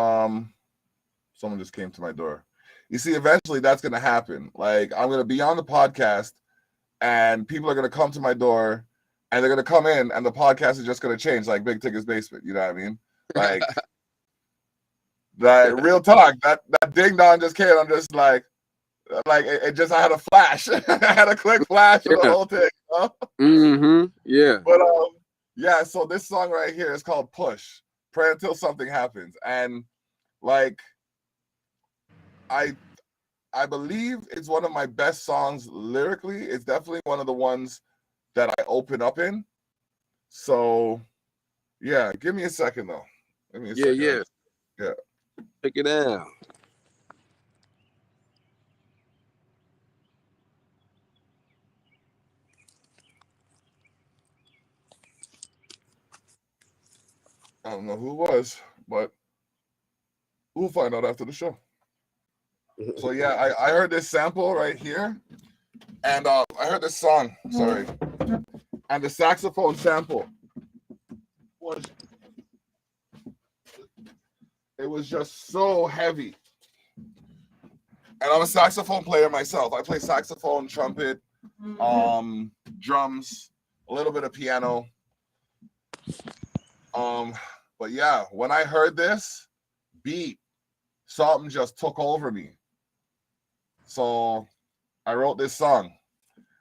someone just came to my door. You see, eventually that's gonna happen. Like, I'm gonna be on the podcast, and people are gonna come to my door, and they're gonna come in, and the podcast is just gonna change, like Big Tigger's Basement. You know what I mean? Like, that real talk. That ding dong just came. I'm just like it just. I had a flash. I had a quick flash of the whole thing. Yeah. But yeah. So this song right here is called "Push." Pray until something happens, and, like, I believe it's one of my best songs lyrically. It's definitely one of the ones that I open up in. So yeah, give me a second though. Give me a second. Yeah. Yeah. Check it out. I don't know who it was, but we'll find out after the show. So yeah, I heard this sample right here, and I heard this song. Sorry, and the saxophone sample was just so heavy. And I'm a saxophone player myself. I play saxophone, trumpet, drums, a little bit of piano. But yeah, when I heard this beat, something just took over me. So I wrote this song.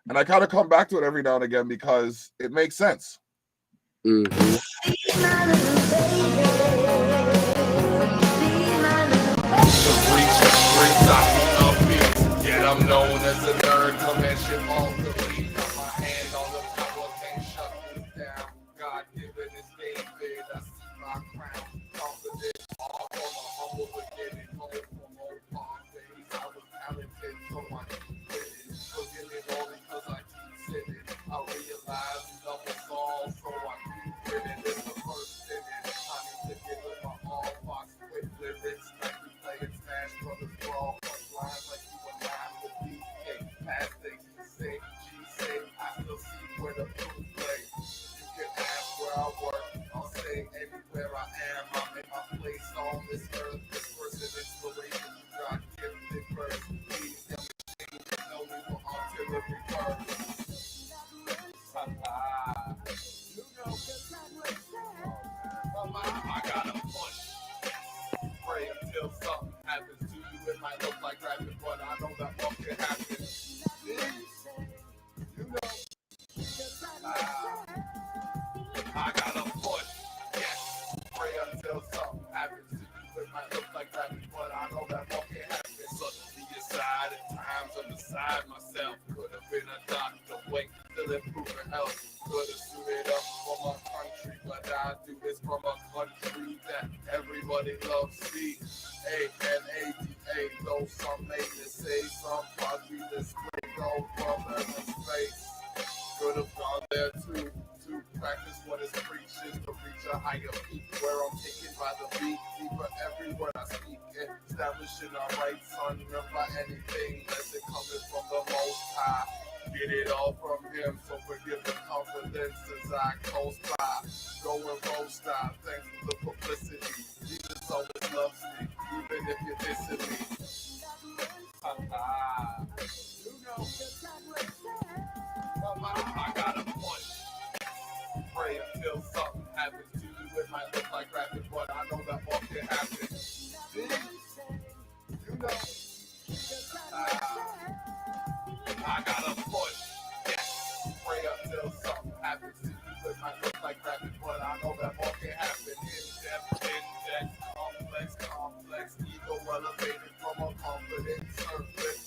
And I kind of come back to it every now and again because it makes sense. Mm-hmm. Yet I'm known as a nerd. Come and shit all the way. Got my hand on the power, can't shut me down. God given is David, I see my crown. Confident, all from a humble beginning. Home from old farm days. I was talented, so I keep winning. Forgive me all because I keep sinning. I realize double Saul, so I keep winning. It's the first inning. I need to give it my all. Box with lyrics like we play it Smash Brothers Brawl. Lines like you and I with DK. Past things to say, G say, I still see where the proof lay. You can ask where I work. I'll say anywhere I am. I'm in my place on this earth. This person inspiration. You got gifted first. Leading the machine. Know we were artillery first. You know, I gotta push. Pray until something happens to you. It might look like rapping, but I know that what can happen. You know, I gotta push. Yes, pray until something happens to you. It might look like rapping, but I know that what can happen. Suddenly aside, at times I'm beside myself. Could have been a doctor, wait till improving health. Could have suited up for my country, but I do this from a country that everybody loves. See, A-N-A-D-A, though some may say some probably this great old brother in space. Could have gone there too, to practice what is preached is to reach a higher peak where I'm taken by the beat, deeper every word I speak, establishing our rights by anything less it coming from the Most High. Get it all from him, so forgive the confidence as I coast by. Go and roll style, thanks for the publicity. Jesus always loves me, even if you're dissing me. You know, I gotta push. Pray until something happens to you. It might look like rapping, but I know that what can happen. You know, I gotta push. Yes, pray until something happens to you. It might look like rapping, but I know that what can happen. In depth, complex, ego elevated from a confident surface.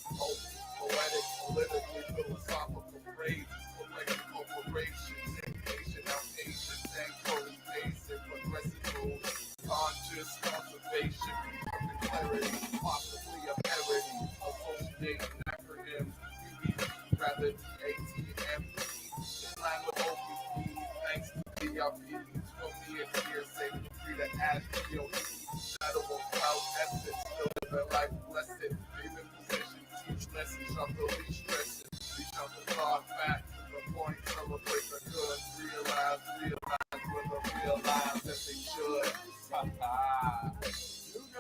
Poetic, politically, philosophical phrases, collective corporations, impatient, outpatient, thankfully patient, progressive rules, conscious conservation, perfect clarity, possibly a parody, associating acronyms, PPP, rather DATMP, in line with OPP, thanks to DRPs, from me and here, say free to ask GOP, shadow of cloud essence, still living life blessed, even position, teach lessons, shop the least stressing, we shop the thought back, the point, celebrate the good, realize with the real lives that they should. You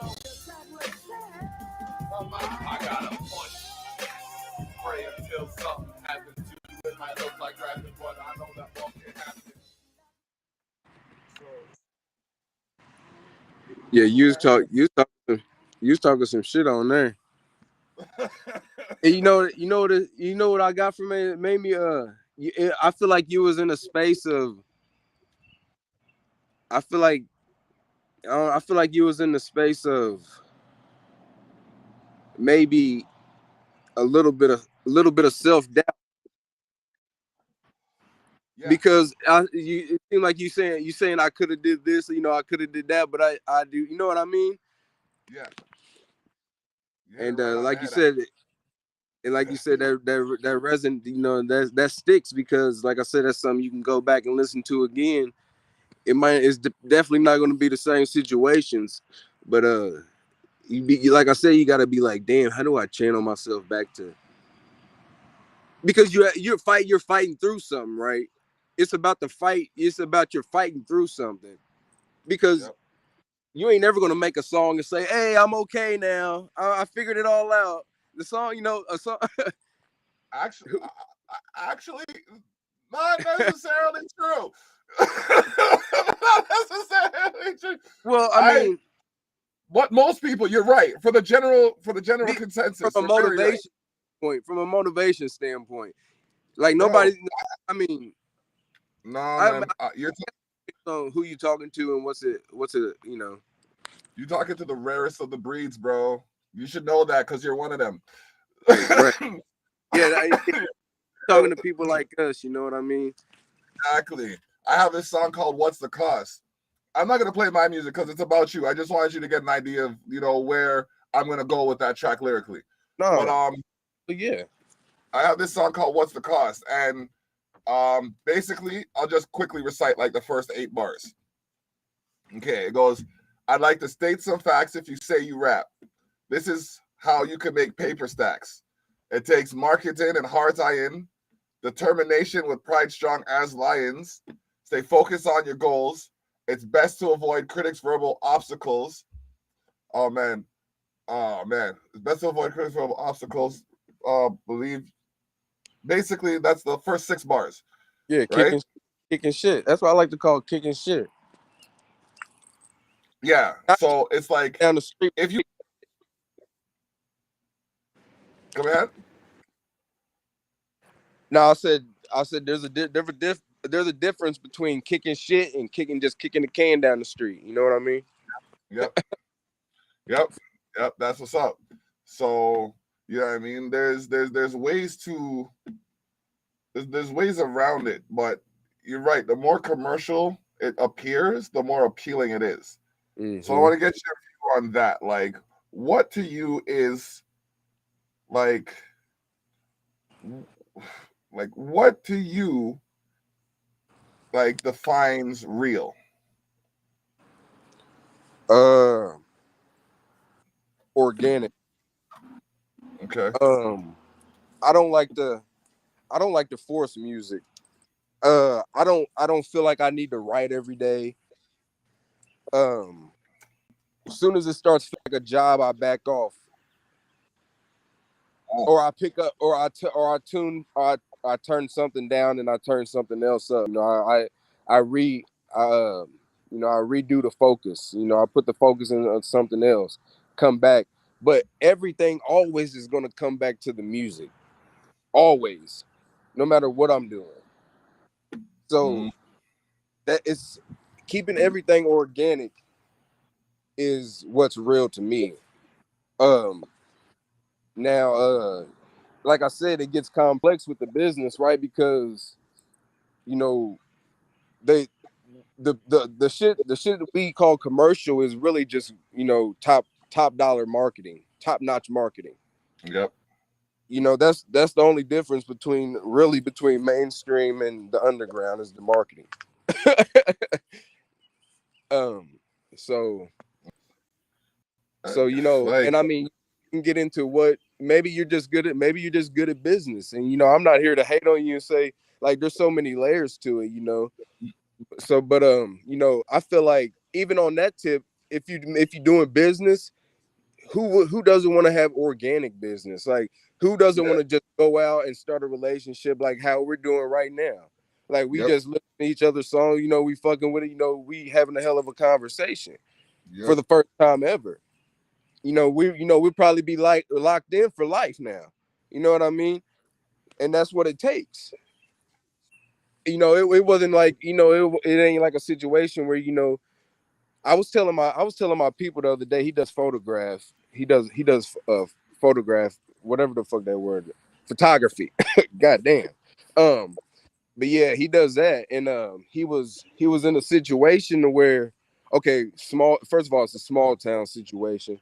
know, I gotta push. Pray until something happens to you. It might look like rapping, but I know that what can happen. Yeah, you was talking some shit on there. And you know what I got from it? It made me I feel like you was in a space of. I feel like you was in the space of maybe a little bit of self doubt. Yeah. Because it seemed like you saying I could have did this, I could have did that, but I do, you know what I mean? Yeah. And Right on the like you head. said, that resin, that sticks because, like I said, that's something you can go back and listen to again. It's definitely not going to be the same situations, but like I said, you got to be like, damn, how do I channel myself back to? Because you're fighting through something, right? It's about the fight. It's about you're fighting through something because you ain't never gonna make a song and say, "Hey, I'm okay now. I figured it all out." The song, a song. Actually, not necessarily true. Not necessarily true. Well, I mean, what most people, you're right. For the general consensus, from a you're very right. motivation point, from a motivation standpoint, like No, nobody. I mean, no, man. You're who you talking to and what's it? You're talking to the rarest of the breeds, bro. You should know that because you're one of them. Right. Yeah, talking to people like us, you know what I mean? Exactly. I have this song called "What's the Cost." I'm not gonna play my music because it's about you. I just wanted you to get an idea of where I'm gonna go with that track lyrically. No. But yeah, I have this song called "What's the Cost," and basically I'll just quickly recite like the first 8 bars. Okay, it goes, "I'd like to state some facts if you say you rap. This is how you can make paper stacks. It takes marketing and hard in, determination with pride strong as lions. Stay focused on your goals. It's best to avoid critics' verbal obstacles." Oh man. It's best to avoid critics' verbal obstacles. Believe. Basically, that's the first 6 bars. Yeah, right? kicking shit. That's what I like to call kicking shit. Yeah. So it's like down the street. If you come ahead. No, I said there's a difference between kicking shit and kicking the can down the street. You know what I mean? Yep. That's what's up. So you know what I mean. There's ways to there's ways around it, but you're right. The more commercial it appears, the more appealing it is. Mm-hmm. So I want to get your view on that. Like, what to you is like what to you like defines real? Organic. Okay. I don't like to force music. I don't feel like I need to write every day. As soon as it starts feeling like a job, I back off. Or I pick up, or I turn something down and I turn something else up. I redo the focus. I put the focus on something else. Come back, but everything always is gonna come back to the music. Always, no matter what I'm doing. So that is keeping everything organic is what's real to me. Now, like I said, it gets complex with the business, right? Because they the shit that we call commercial is really just top dollar marketing, top notch marketing. Yep. That's the only difference between mainstream and the underground is the marketing. So and I mean, you can get into what maybe you're just good at business, and I'm not here to hate on you and say like there's so many layers to it, So, but I feel like even on that tip, if you're doing business, who doesn't want to have organic business? Like who doesn't want to just go out and start a relationship like how we're doing right now? Like we just listen to each other's song, we fucking with it, we having a hell of a conversation for the first time ever. We'll probably be like locked in for life now. You know what I mean? And that's what it takes. It wasn't like, it ain't like a situation where, I was telling my people the other day, he does photograph. He does photograph, whatever the fuck that word, photography. God damn. But yeah, he does that. And he was in a situation where, okay, first of all, it's a small town situation.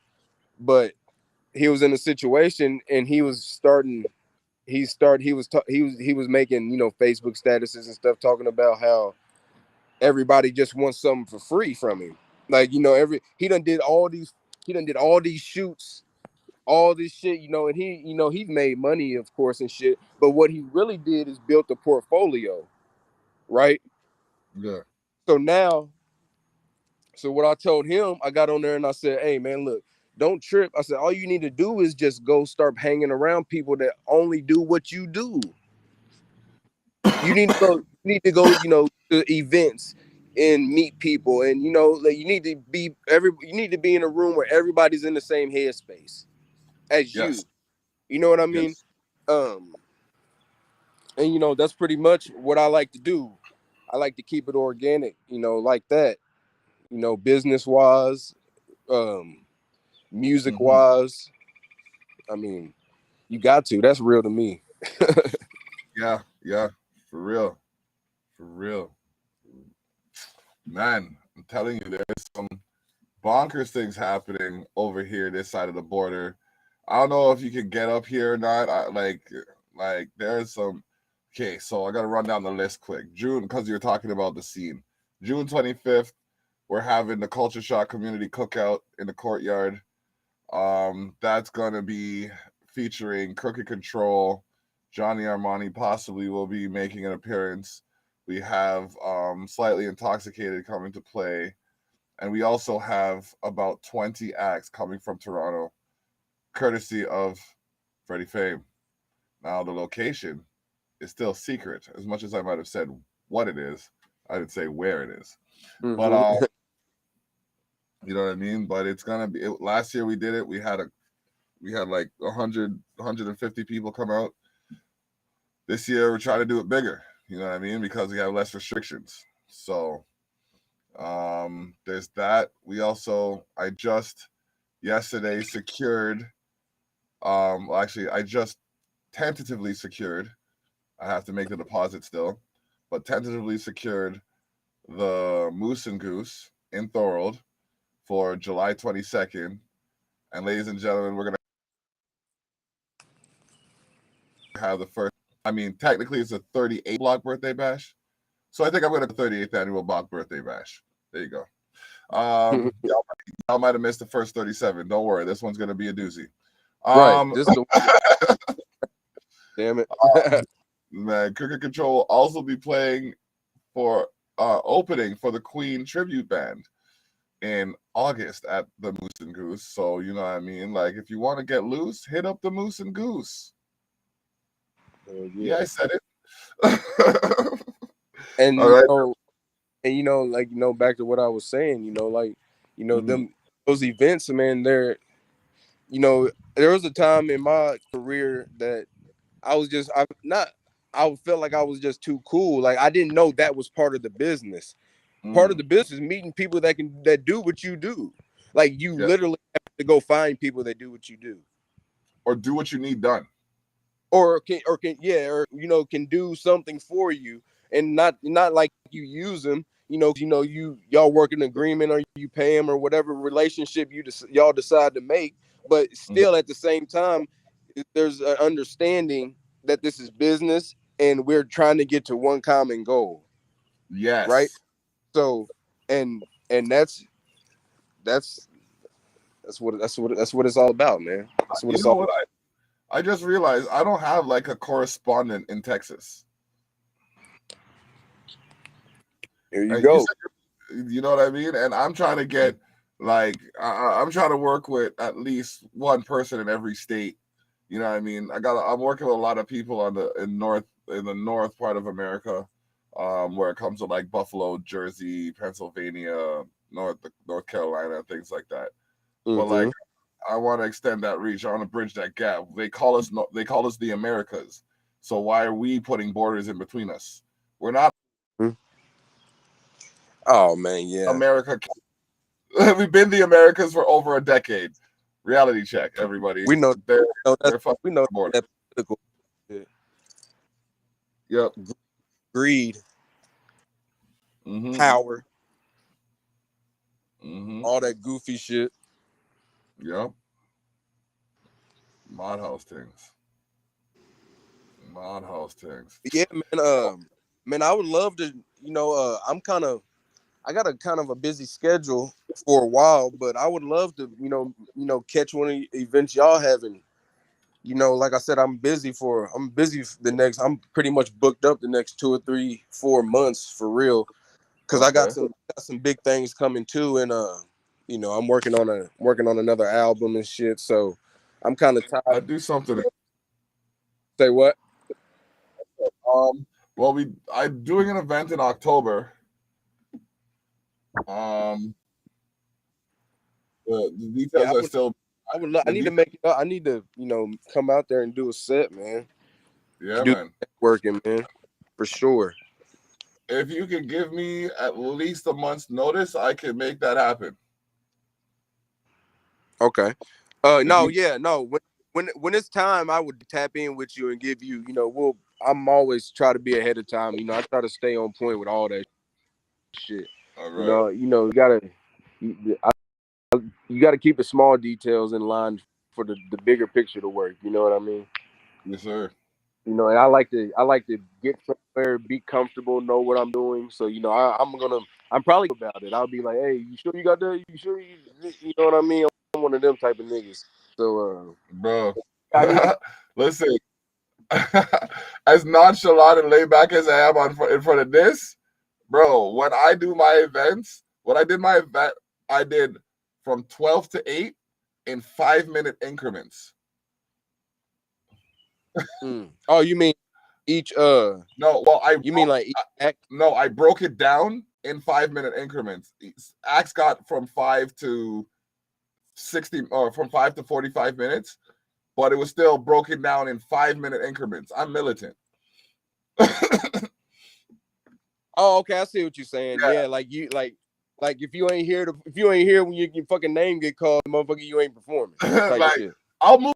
but he was in a situation and he was making, Facebook statuses and stuff talking about how everybody just wants something for free from him. Like, he done did all these shoots, all this shit, and he's made money, of course, and shit. But what he really did is built a portfolio, right? Yeah. So what I told him, I got on there and I said, hey man, look, don't trip. I said, all you need to do is just go start hanging around people that only do what you do. You need to go, to events and meet people, and like, you need to be in a room where everybody's in the same headspace as Yes. you. You know what I mean? Yes. Um, and that's pretty much what I like to do. I like to keep it organic, like that, business wise, music Mm-hmm. wise. I mean, you got to. That's real to me. Yeah. Yeah. For real. For real. Man, I'm telling you, there's some bonkers things happening over here, this side of the border. I don't know if you can get up here or not. Like there's some. Okay, so I got to run down the list quick. June, because you're talking about the scene. June 25th, we're having the Culture Shock Community Cookout in the courtyard. That's gonna be featuring Crooked Control. Johnny Armani possibly will be making an appearance. We have Slightly Intoxicated coming to play. And we also have about 20 acts coming from Toronto, courtesy of Freddie Fame. Now, the location is still secret. As much as I might have said what it is, I didn't say where it is. But Mm-hmm. you know what I mean? But it's gonna be last year we did it. We had like 150 people come out. This year we're trying to do it bigger, you know what I mean? Because we have less restrictions. So there's that. We also I just yesterday secured actually I just tentatively secured, I have to make the deposit still, but tentatively secured the Moose and Goose in Thorold for July 22nd. And ladies and gentlemen, we're gonna have the first, I mean technically it's a 38th block birthday bash. So I think I'm gonna 38th annual block birthday bash. There you go. Y'all might have missed the first 37. Don't worry, this one's gonna be a doozy. Right. This is the damn it. Man, Crooked Control will also be playing for opening for the Queen tribute band in August at the Moose and Goose. So you know what I mean? Like if you want to get loose, hit up the Moose and Goose. Yeah, I said it. And All right. like back to what I was saying, Mm-hmm. those events, man, there was a time in my career that I felt like I was just too cool. Like I didn't know that was part of the business. Part of the business is meeting people that do what you do. Like you Yeah. literally have to go find people that do what you do. Or do what you need done. Or can do something for you, and not like you use them, y'all work an agreement or you pay them or whatever relationship y'all decide to make, but Mm-hmm. still at the same time there's an understanding that this is business and we're trying to get to one common goal, right? Yes. So and that's what it's all about, man. That's what You it's know all what? I just realized I don't have like a correspondent in Texas. Here you And you go. said, you know what I mean? And I'm trying to get like I'm trying to work with at least one person in every state. You know what I mean? I'm working with a lot of people in the north part of America, where it comes to like Buffalo, Jersey, Pennsylvania, North Carolina, things like that. But like Mm-hmm. I want to extend that reach. I want to bridge that gap. They call us the Americas. So why are we putting borders in between us? We're not Oh man, yeah. America. We've been the Americas for over a decade. Reality check, everybody. We know, They're fucking we know the border. that political shit, Yep. greed, Mm-hmm. power, Mm-hmm. all that goofy shit. Yep. Mod house things. Mod house things. Yeah, man. Man, I would love to. I got a kind of a busy schedule for a while, but I would love to, catch one of the events y'all having. Like I said, I'm busy the next. I'm pretty much booked up the next 2 or 3, 4 months for real, because I got some big things coming too, and I'm working on another album and shit. So I'm kind of tired. I do something. Say what? Well, I'm doing an event in October. The details are still. I need to make it up. I need to, come out there and do a set, man. Yeah, man. Working, man, for sure. If you can give me at least a month's notice, I can make that happen. Okay. No. When it's time, I would tap in with you and give you, I'm always try to be ahead of time. I try to stay on point with all that shit. All right. You gotta keep the small details in line for the bigger picture to work. You know what I mean? Yes, sir. And I like to get somewhere, be comfortable, know what I'm doing. So I'm probably about it. I'll be like, hey, you sure you got that? You sure you know what I mean? I'm one of them type of niggas. So, bro, listen, as nonchalant and laid back as I am in front of this, bro, when I do my events, I did from 12 to 8 in 5-minute increments. Oh, you mean each no, well, I broke it down in 5-minute increments. Acts got from 5 to 60 or from 5 to 45 minutes, but it was still broken down in 5-minute increments. I'm militant. Oh, okay, I see what you're saying. Yeah, like if you ain't here when your fucking name get called, motherfucker, you ain't performing. Type shit. I'll move.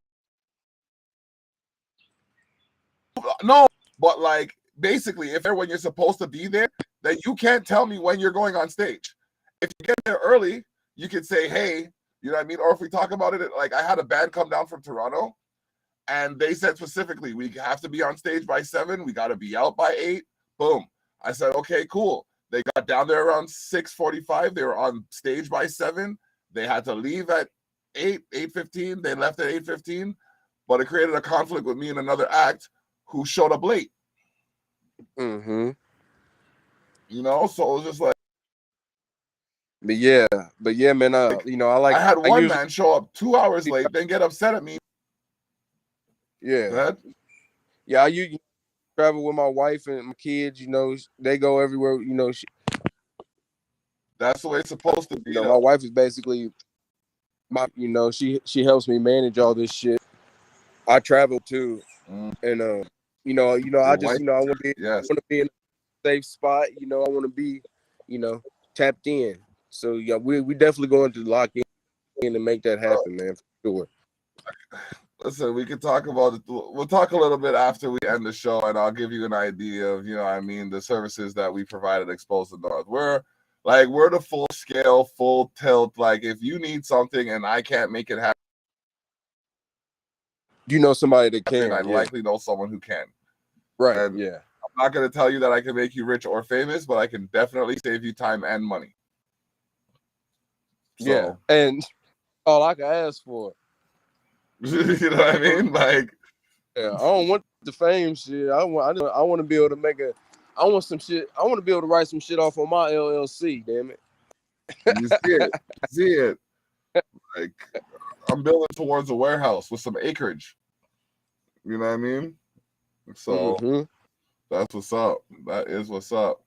No, but like basically, if when you're supposed to be there, then you can't tell me when you're going on stage. If you get there early, you could say, hey, you know what I mean? Or if we talk about it, like I had a band come down from Toronto, and they said specifically, we have to be on stage by 7. We got to be out by 8. Boom. I said, okay, cool. They got down there around 6:45. They were on stage by 7. They had to leave at 8:15. They left at 8:15, but it created a conflict with me and another act who showed up late. Mm-hmm. So it was just like. But yeah, man. I had one man show up 2 hours late, then get upset at me. Yeah. Yeah, I travel with my wife and my kids. They go everywhere. That's the way it's supposed to be. My wife is basically she helps me manage all this shit. I travel too, and I want to be in a safe spot. I want to be, tapped in. So yeah, we definitely going to lock in and make that happen, man, for sure. Listen, we can talk about it. We'll talk a little bit after we end the show, and I'll give you an idea of, the services that we provide at Exposed North. We're the full scale, full tilt. Like, if you need something and I can't make it happen, you know somebody that can. I likely know someone who can. Right. And yeah. I'm not going to tell you that I can make you rich or famous, but I can definitely save you time and money. So, yeah. And all I can ask for. You know what I mean? Like, yeah, I don't want the fame shit. I want to be able to make I want some shit. I want to be able to write some shit off on my LLC. Damn it. You see it. Like, I'm building towards a warehouse with some acreage. You know what I mean? So that's what's up. That is what's up.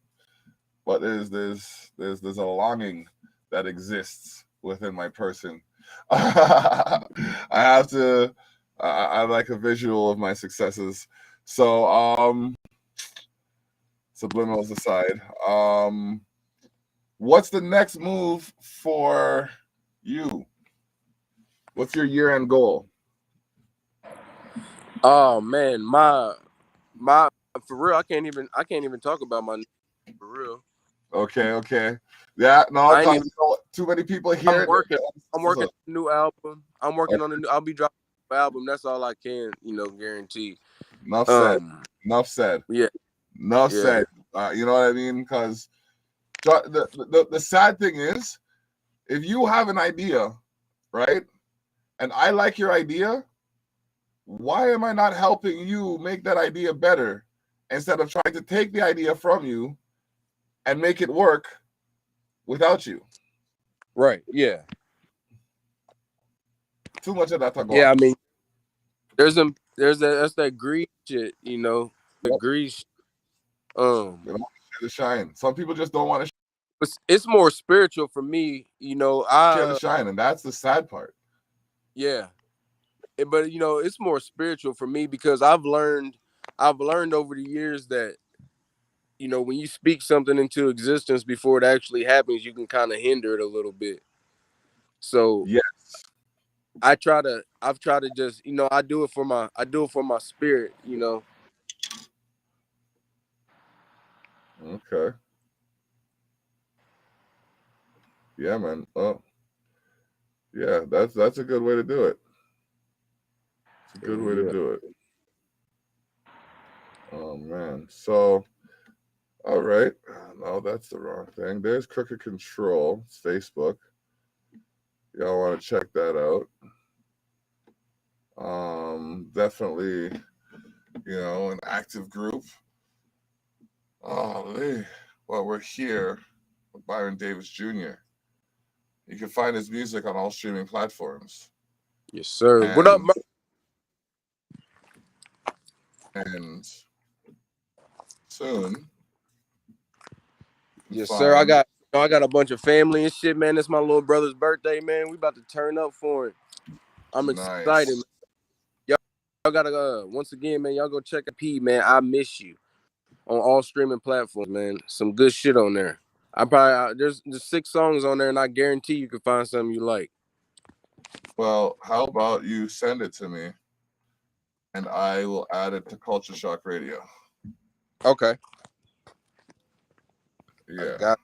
But there's a longing that exists within my person. I have to. I like a visual of my successes. So subliminals aside, what's the next move for you? What's your year-end goal? Oh man, my for real, I can't even talk about my for real. Okay. Yeah, no, too many people here. I'm working on a new album. I'll be dropping album. That's all I can, guarantee. Enough said. Enough said. Yeah. Enough said. You know what I mean? Because the sad thing is, if you have an idea, right, and I like your idea, why am I not helping you make that idea better instead of trying to take the idea from you and make it work without you? Right. Yeah. Too much of that to go Yeah. on. I mean, that's that greed shit, the greed. They don't want to shine. Some people just don't want to It's more spiritual for me, share the shine, and that's the sad part. Yeah. But it's more spiritual for me because I've learned over the years that when you speak something into existence before it actually happens, you can kind of hinder it a little bit. So yes, I've tried to just I do it for my spirit. Okay. Yeah, man. Oh, yeah. That's a good way to do it. It's a good way to do it. Oh man. So, all right. No, that's the wrong thing. There's Crooked Control. It's Facebook. Y'all want to check that out? Definitely. An active group. Oh, well, we're here with Byron Davis Jr. You can find his music on all streaming platforms. Yes, sir. What up, and soon. Yes, sir. I got a bunch of family and shit, man. It's my little brother's birthday, man. We about to turn up for it. I'm excited. Man. Y'all gotta once again, man. Y'all go check P, man. I Miss You on all streaming platforms, man. Some good shit on there. There's 6 songs on there, and I guarantee you can find something you like. Well, how about you send it to me, and I will add it to Culture Shock Radio. Okay. Yeah.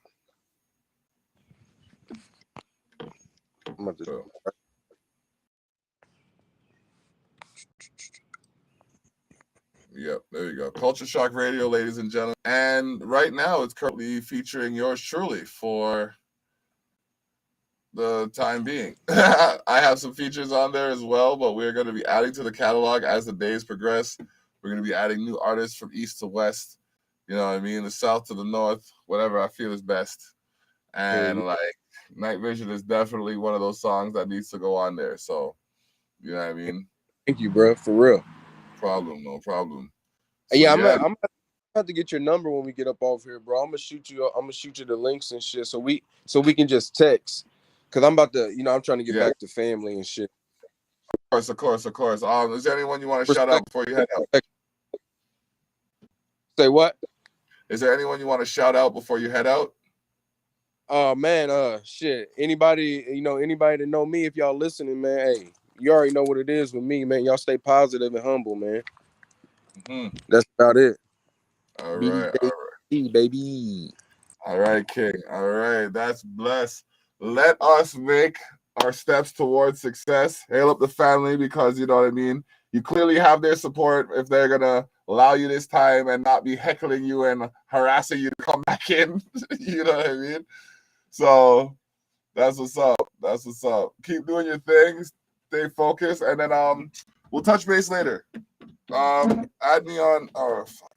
I'm about to Yep, there you go. Culture Shock Radio, ladies and gentlemen. And right now, it's currently featuring yours truly for the time being. I have some features on there as well, but we're going to be adding to the catalog as the days progress. We're going to be adding new artists from east to west. You know what I mean? The south to the north, whatever I feel is best. And like Night Vision is definitely one of those songs that needs to go on there. So, you know what I mean? Thank you, bro. For real. No problem. So, yeah, I'm about to get your number when we get up off here, bro. I'm gonna shoot you the links and shit so we can just text. Cause I'm about to, I'm trying to get back to family and shit. Of course. Is there anyone you want to shout out before you head out? Say what? Is there anyone you want to shout out before you head out? Oh man, shit. Anybody that know me, if y'all listening, man, hey, you already know what it is with me, man. Y'all stay positive and humble, man. Mm-hmm. That's about it. All right. Baby. All right, King. All right, that's blessed. Let us make our steps towards success. Hail up the family because you know what I mean. You clearly have their support if they're gonna allow you this time and not be heckling you and harassing you to come back in. You know what I mean? So that's what's up. Keep doing your things, stay focused, and then we'll touch base later. Add me on. Oh fuck,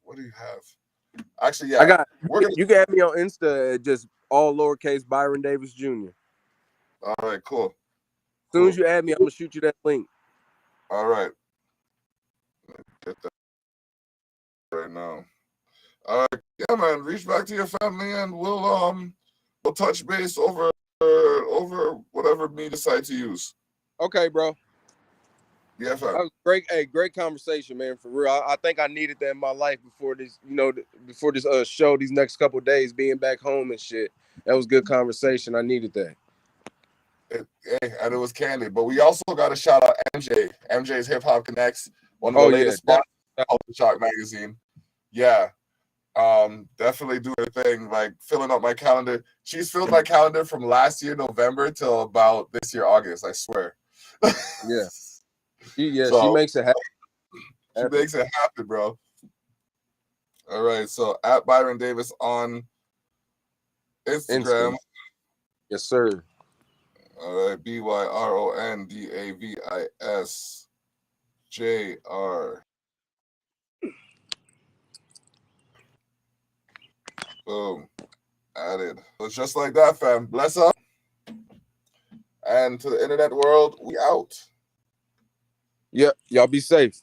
what do you have? Actually, yeah, you can add me on Insta, just all lowercase Byron Davis Jr. All right, cool. As soon as you add me, I'm gonna shoot you that link. All right, get that right now. All right, yeah, man. Reach back to your family, and we'll touch base over whatever me decide to use. Okay, bro. Yeah, fam. That was great. Hey, great conversation, man. For real, I think I needed that in my life before this. Before this show, these next couple of days, being back home and shit. That was good conversation. I needed that. And it was candid. But we also got to shout out MJ. MJ's Hip Hop Connects, one of the latest sponsors of Culture Shock magazine. Yeah. Definitely do her thing, like filling up my calendar. She's filled my calendar from last year November till about this year August, I swear. Yeah. She So makes it happen. she makes it happen, bro. All right. So at Byron Davis on Instagram. Yes, sir. All right. BYRONDAVISJR. Boom. Added. So it's just like that, fam. Bless up. And to the internet world, we out. Yep. Y'all be safe.